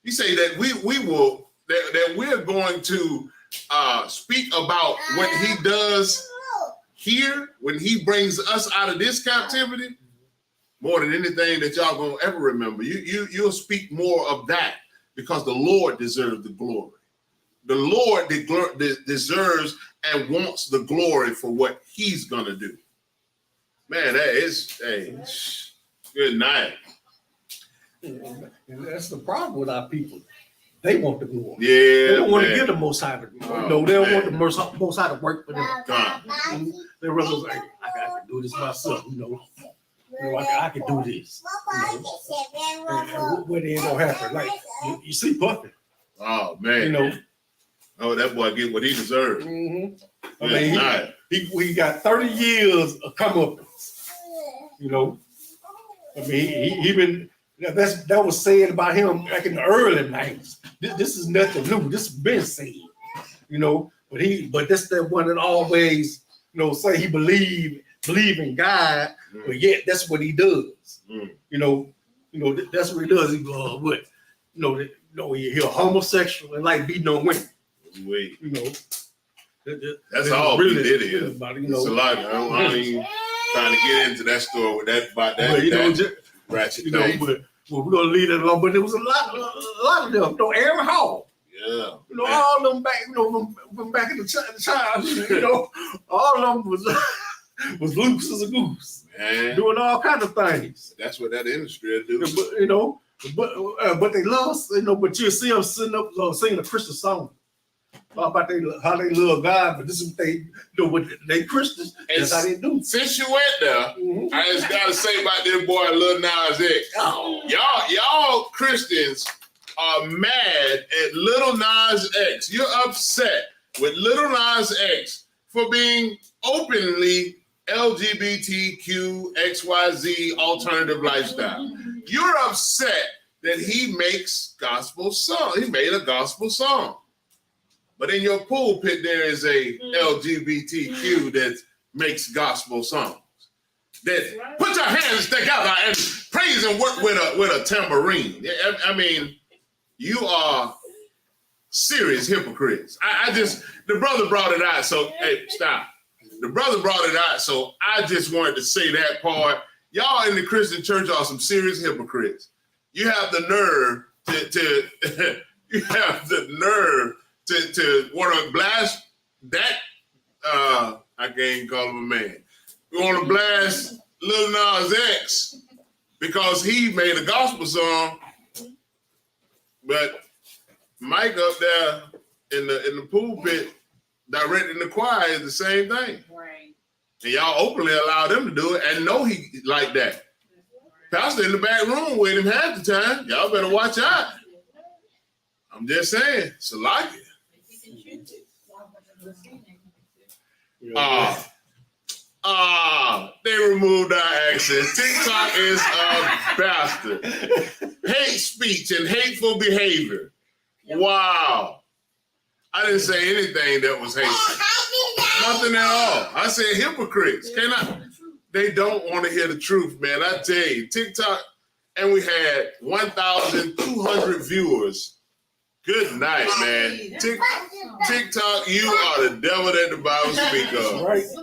He said that we're going to speak about what he does here when he brings us out of this captivity more than anything that y'all gonna ever remember. You'll speak more of that because the Lord deserves the glory. The Lord deserves and wants the glory for what he's gonna do. Man, that is good night. And that's the problem with our people. They want the glory. Yeah, they don't want to give the Most High the glory. They don't want the Most High to work for them. They rather like, I got to do this myself. I can do this. And what ain't gonna happen? Like you see Puffy. Oh man. Oh, that boy get what he deserved. I mean, he got 30 years of comeuppance. I mean, he been that was said about him back in the early 90s. This is nothing new. This has been said. But that's the one that always, say he believe in God, but yet that's what he does. That's what he does. He's a homosexual and like beating on women. That's all really he did here. It's a lot. I ain't even trying to get into that story with that ratchet thing. But we're gonna leave it alone. But there was a lot of them. Aaron Hall. Yeah. All of them back. From back in the time. All of them was loose as a goose. Man. Doing all kinds of things. That's what that industry do. But they love. But you see them sitting up singing a Christian song. About how they love God, but this is what they do. What they Christians, that's how they do. Since you went there, I just gotta say about this boy Lil Nas X. Y'all Christians are mad at Lil Nas X. You're upset with Lil Nas X for being openly LGBTQ XYZ alternative lifestyle. You're upset that he makes gospel song. He made a gospel song. But in your pulpit, there is a LGBTQ that makes gospel songs. That put your hands together and praise and work with a tambourine. I mean, you are serious hypocrites. The brother brought it out, so hey, stop. The brother brought it out, so I just wanted to say that part. Y'all in the Christian church are some serious hypocrites. You have the nerve to want to blast that, I can't even call him a man. You want to blast Lil Nas X because he made a gospel song, but Mike up there in the pulpit directing the choir is the same thing. Right. And y'all openly allow them to do it and know he like that. Pastor in the back room with him half the time. Y'all better watch out. I'm just saying, it's a lot. They removed our access. TikTok is a bastard. Hate speech and hateful behavior. Wow. I didn't say anything that was hateful. Nothing at all. I said hypocrites. They don't want to hear the truth, man. I tell you, TikTok, and we had 1,200 viewers. Good night, man. TikTok, you are the devil that the Bible speaks of. Right. So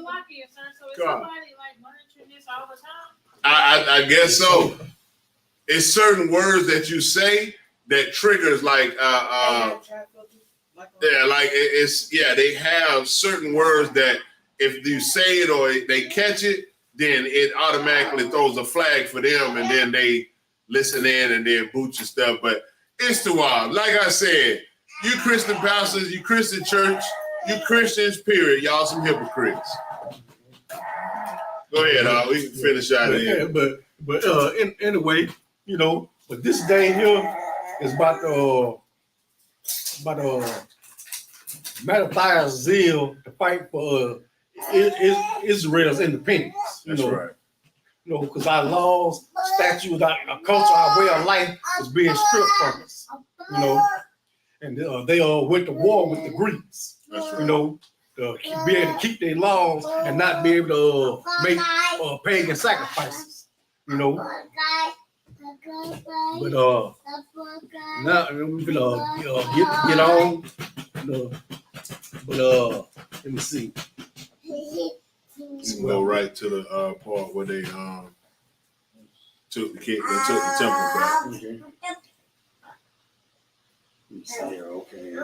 is somebody like monitoring this all the time? I guess so. It's certain words that you say that triggers they have certain words that if you say it or they catch it, then it automatically throws a flag for them and then they listen in and then boot your stuff. But it's too wild. Like I said, you Christian pastors, you Christian church, you Christians, period. Y'all some hypocrites. Go ahead, we can finish out of here. But anyway, but this day here is about Mattathias' zeal to fight for Israel's independence. That's right. Because our laws, statutes, our culture, our way of life is being stripped from us. And they went to war with the Greeks. That's right. To be able to keep their laws and not be able to make pagan sacrifices. But now we can get on. Let me see. You can go right to the part where they took the temple back. Okay. Let me see here. Okay.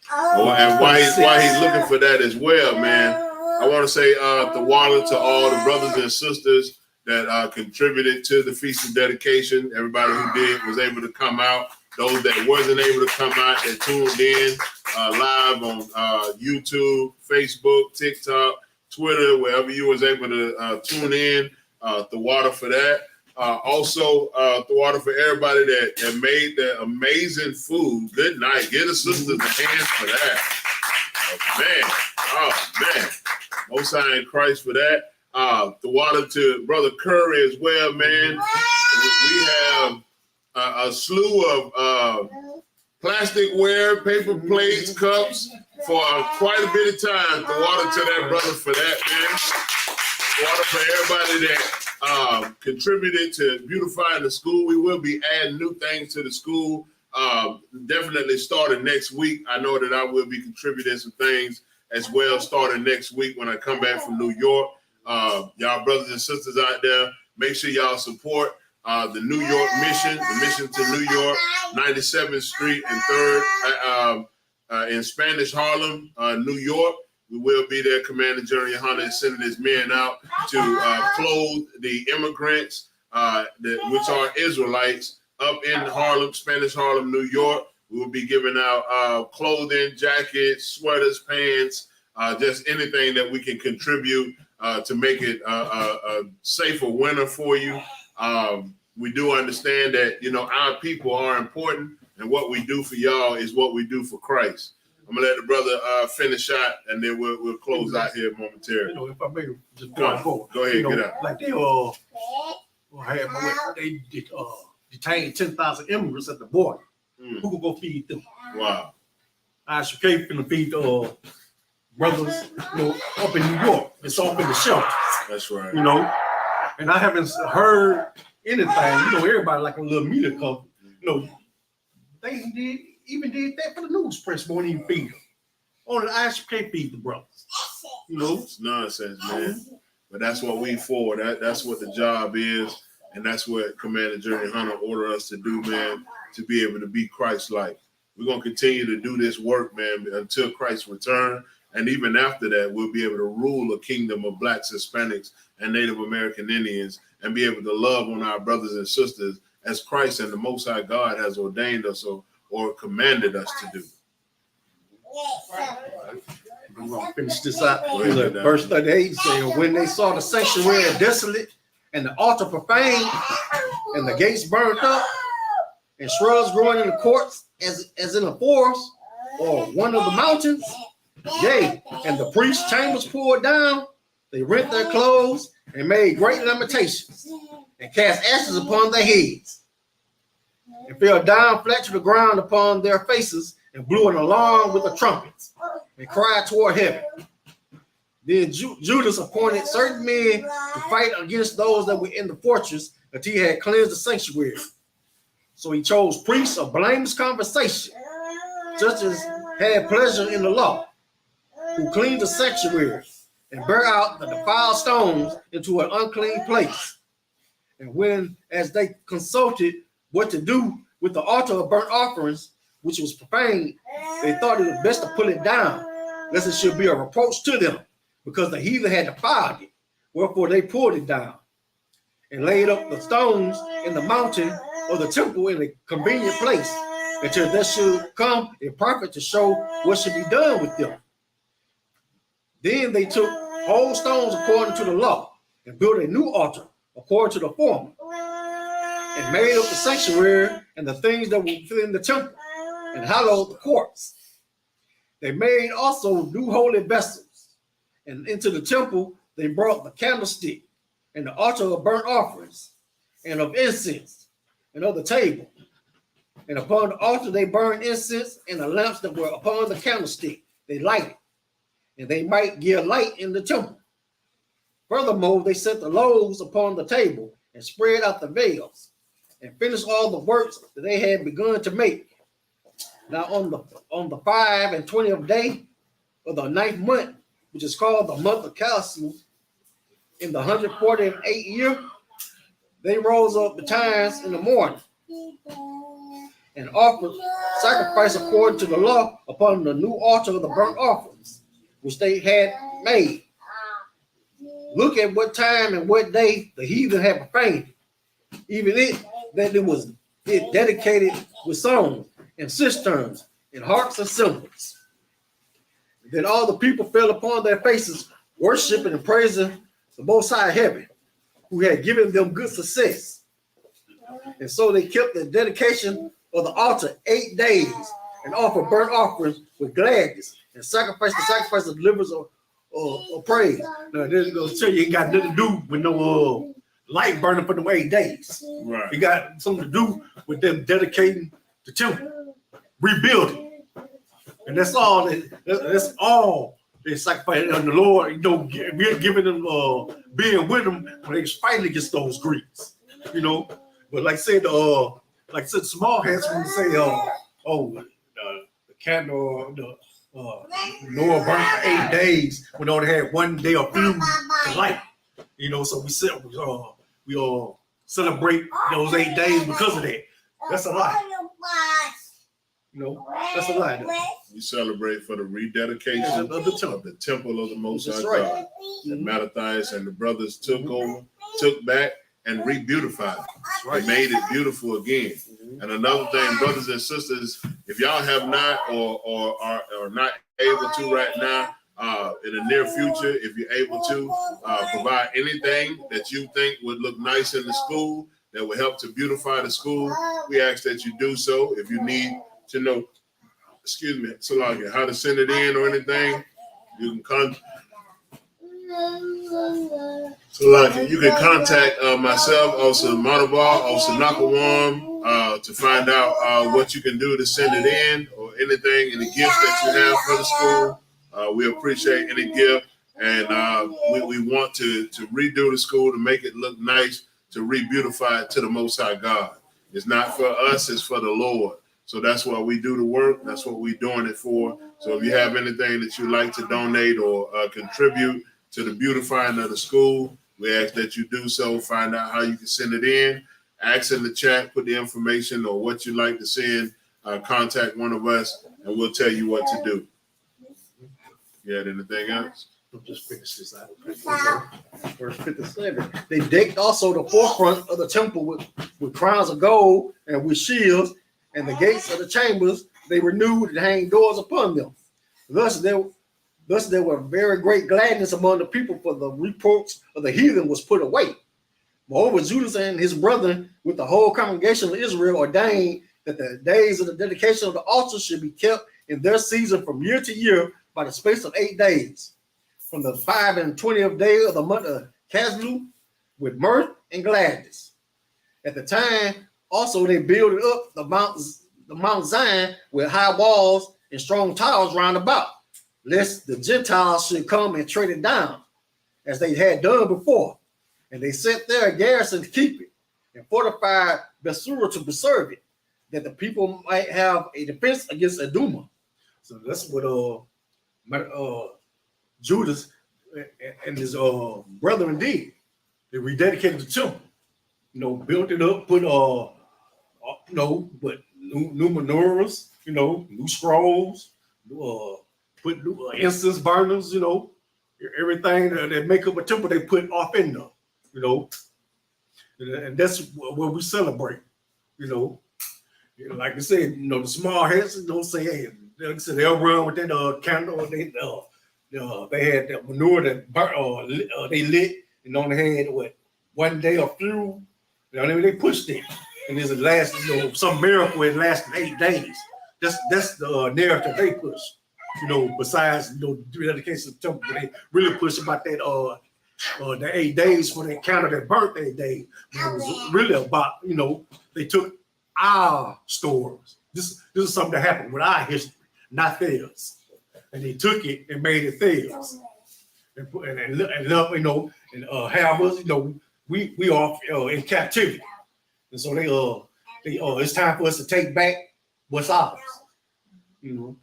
And while he's looking for that as well, man, I want to say Tawala to all the brothers and sisters that contributed to the Feast of Dedication. Everybody who did was able to come out. Those that wasn't able to come out and tuned in live on YouTube, Facebook, TikTok, Twitter, wherever you was able to tune in. The water for that. Also, the water for everybody that made the amazing food. Good night. Give the sisters a hand for that. Man. Most High in Christ for that. The water to Brother Curry as well, man. We have a slew of plasticware, paper plates, cups for quite a bit of time. The water to that brother for that, man. Water for everybody that contributed to beautifying the school. We will be adding new things to the school. Definitely starting next week. I know that I will be contributing some things as well starting next week when I come back from New York. Y'all brothers and sisters out there, make sure y'all support the New York mission, the mission to New York, 97th Street and 3rd in Spanish Harlem, New York. We will be there. Commander Jerry Hunter is sending his men out to clothe the immigrants, which are Israelites, up in Harlem, Spanish Harlem, New York. We will be giving out clothing, jackets, sweaters, pants, just anything that we can contribute to make it a safer winter for you. We do understand that, our people are important, and what we do for y'all is what we do for Christ. I'm gonna let the brother finish out, and then we'll close out here momentarily. If I may just go ahead, get out. Like they detained 10,000 immigrants at the border. Who could go feed them? Wow. ISUPK finna feed brothers, up in New York. It's all in the shelters. That's right. And I haven't heard anything. Everybody like a little media cover. They did that for the news press, won't even feed them. Only the ISUPK feed the brothers. It's nonsense, man. But that's what we for. That's what the job is, and that's what Commander Jerry Hunter ordered us to do, man, to be able to be Christ-like. We're gonna continue to do this work, man, until Christ's return. And even after that, we'll be able to rule a kingdom of Blacks, Hispanics, and Native American Indians, and be able to love on our brothers and sisters as Christ and the Most High God has ordained us or commanded us to do. I'm going to finish this out. Verse 38 says, when they saw the sanctuary desolate and the altar profaned and the gates burned up and shrubs growing in the courts as in a forest or one of the mountains, yea, and the priest's chambers poured down, they rent their clothes and made great lamentations and cast ashes upon their heads and fell down flat to the ground upon their faces and blew an alarm with the trumpets and cried toward heaven. Then Judas appointed certain men to fight against those that were in the fortress until he had cleansed the sanctuary. So he chose priests of blameless conversation, such as had pleasure in the law, who cleaned the sanctuary and bear out the defiled stones into an unclean place. And as they consulted what to do with the altar of burnt offerings, which was profaned, they thought it was best to pull it down, lest it should be a reproach to them, because the heathen had defiled it. Wherefore they pulled it down and laid up the stones in the mountain of the temple in a convenient place, until there should come a prophet to show what should be done with them. Then they took whole stones according to the law and built a new altar according to the former, and made up the sanctuary and the things that were within the temple, and hallowed the courts. They made also new holy vessels, and into the temple they brought the candlestick and the altar of burnt offerings and of incense and of the table. And upon the altar they burned incense, and the lamps that were upon the candlestick they lighted, and they might give light in the temple. Furthermore, they set the loaves upon the table and spread out the veils and finished all the works that they had begun to make. Now on the 5 and 20th day of the 9th month, which is called the month of Castle, in the 148th year, they rose up betimes in the morning and offered sacrifice according to the law upon the new altar of the burnt offerings, which they had made. Look at what time and what day the heathen had profaned, even it dedicated with songs and cisterns and harps and cymbals. Then all the people fell upon their faces worshiping and praising the Most High Heaven, who had given them good success. And so they kept the dedication of the altar 8 days and offered burnt offerings with gladness and sacrifice of deliverance or praise. Now, this is going to tell you, it got nothing to do with no light burning for them 8 days. Right. It got something to do with them dedicating the temple, rebuilding. And that's all. That's all they sacrifice on the Lord, you know, giving them, being with them when they was fighting against those Greeks, you know. But like I said, small hands when you say, the candle, Noah burned for 8 days when they only had 1 day of fuel to light. You know, so we celebrate those 8 days because of that. That's a lie. You know, that's a lie. We celebrate for the rededication of the temple of the Most High God. And Mattathias and the brothers took back and re-beautified it. They made it beautiful again. And another thing, brothers and sisters, if y'all have not or are not able to right now, in the near future, if you're able to provide anything that you think would look nice in the school that will help to beautify the school, we ask that you do so. If you need to know, Salakia, how to send it in or anything, you can contact myself, also Monobar, also Nakawam, to find out what you can do to send it in or anything, any gifts that you have for the school. We appreciate any gift, and we want to redo the school to make it look nice, to re-beautify it to the Most High God. It's not for us, it's for the Lord. So that's why we do the work. That's what we're doing it for. So if you have anything that you'd like to donate or contribute to the beautifying of the school, we ask that you do so. Find out how you can send it in. Ask in the chat, put the information or what you'd like to send. Contact one of us, and we'll tell you what to do. You had anything else? I'll just finish this out. Verse 57. They decked also the forefront of the temple with crowns of gold and with shields, and the gates of the chambers they renewed and hanged doors upon them. Thus there were very great gladness among the people, for the reproach of the heathen was put away. Moreover, Judas and his brethren with the whole congregation of Israel ordained that the days of the dedication of the altar should be kept in their season from year to year by the space of 8 days, from the 5 and 20th day of the month of Caslu, with mirth and gladness. At the time, also they built up the Mount Zion with high walls and strong towers round about, lest the Gentiles should come and tread it down, as they had done before. And they set there a garrison to keep it, and fortified Bethsura to preserve it, that the people might have a defense against Aduma. So that's what Judas and his brethren did. They rededicated the temple, you know, built it up, put new menorahs, you know, new scrolls, put new incense burners, you know, everything that make up a temple they put off in there, you know, and that's what we celebrate, you know. Like I said, you know, the small heads, you know, say, hey, like I said, they'll run with that candle. They had that manure that they lit, and only had 1 day of fuel. You know, I mean, they pushed it, and there's a last, you know, some miracle it lasted 8 days. That's the narrative they push. You know, besides, you know, the other cases of temple, they really push about that the 8 days for that counter that burnt 8 days. It was really about, you know, they took our stores. This is something that happened with our history, not theirs. And they took it and made it theirs. And love, you know, and have us, you know, we are in captivity. And so they it's time for us to take back what's ours. You know.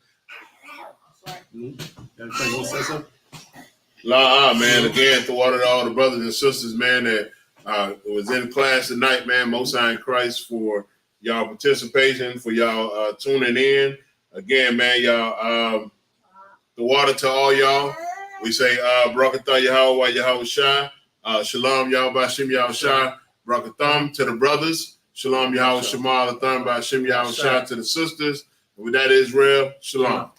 Everything else say something? Man, again, to all the brothers and sisters, man, that was in class tonight, man, Most High in Christ, for y'all participation, for y'all tuning in. Again, man, y'all, the water to all y'all. We say, Barakatah Yahweh Yahweh Shai, Shalom Yahweh Bashim Yahweh Shai, Barakatham to the brothers, Shalom Yahweh Shema Alatham Bashim Yahweh Shai to the sisters. And with that, Israel, Shalom.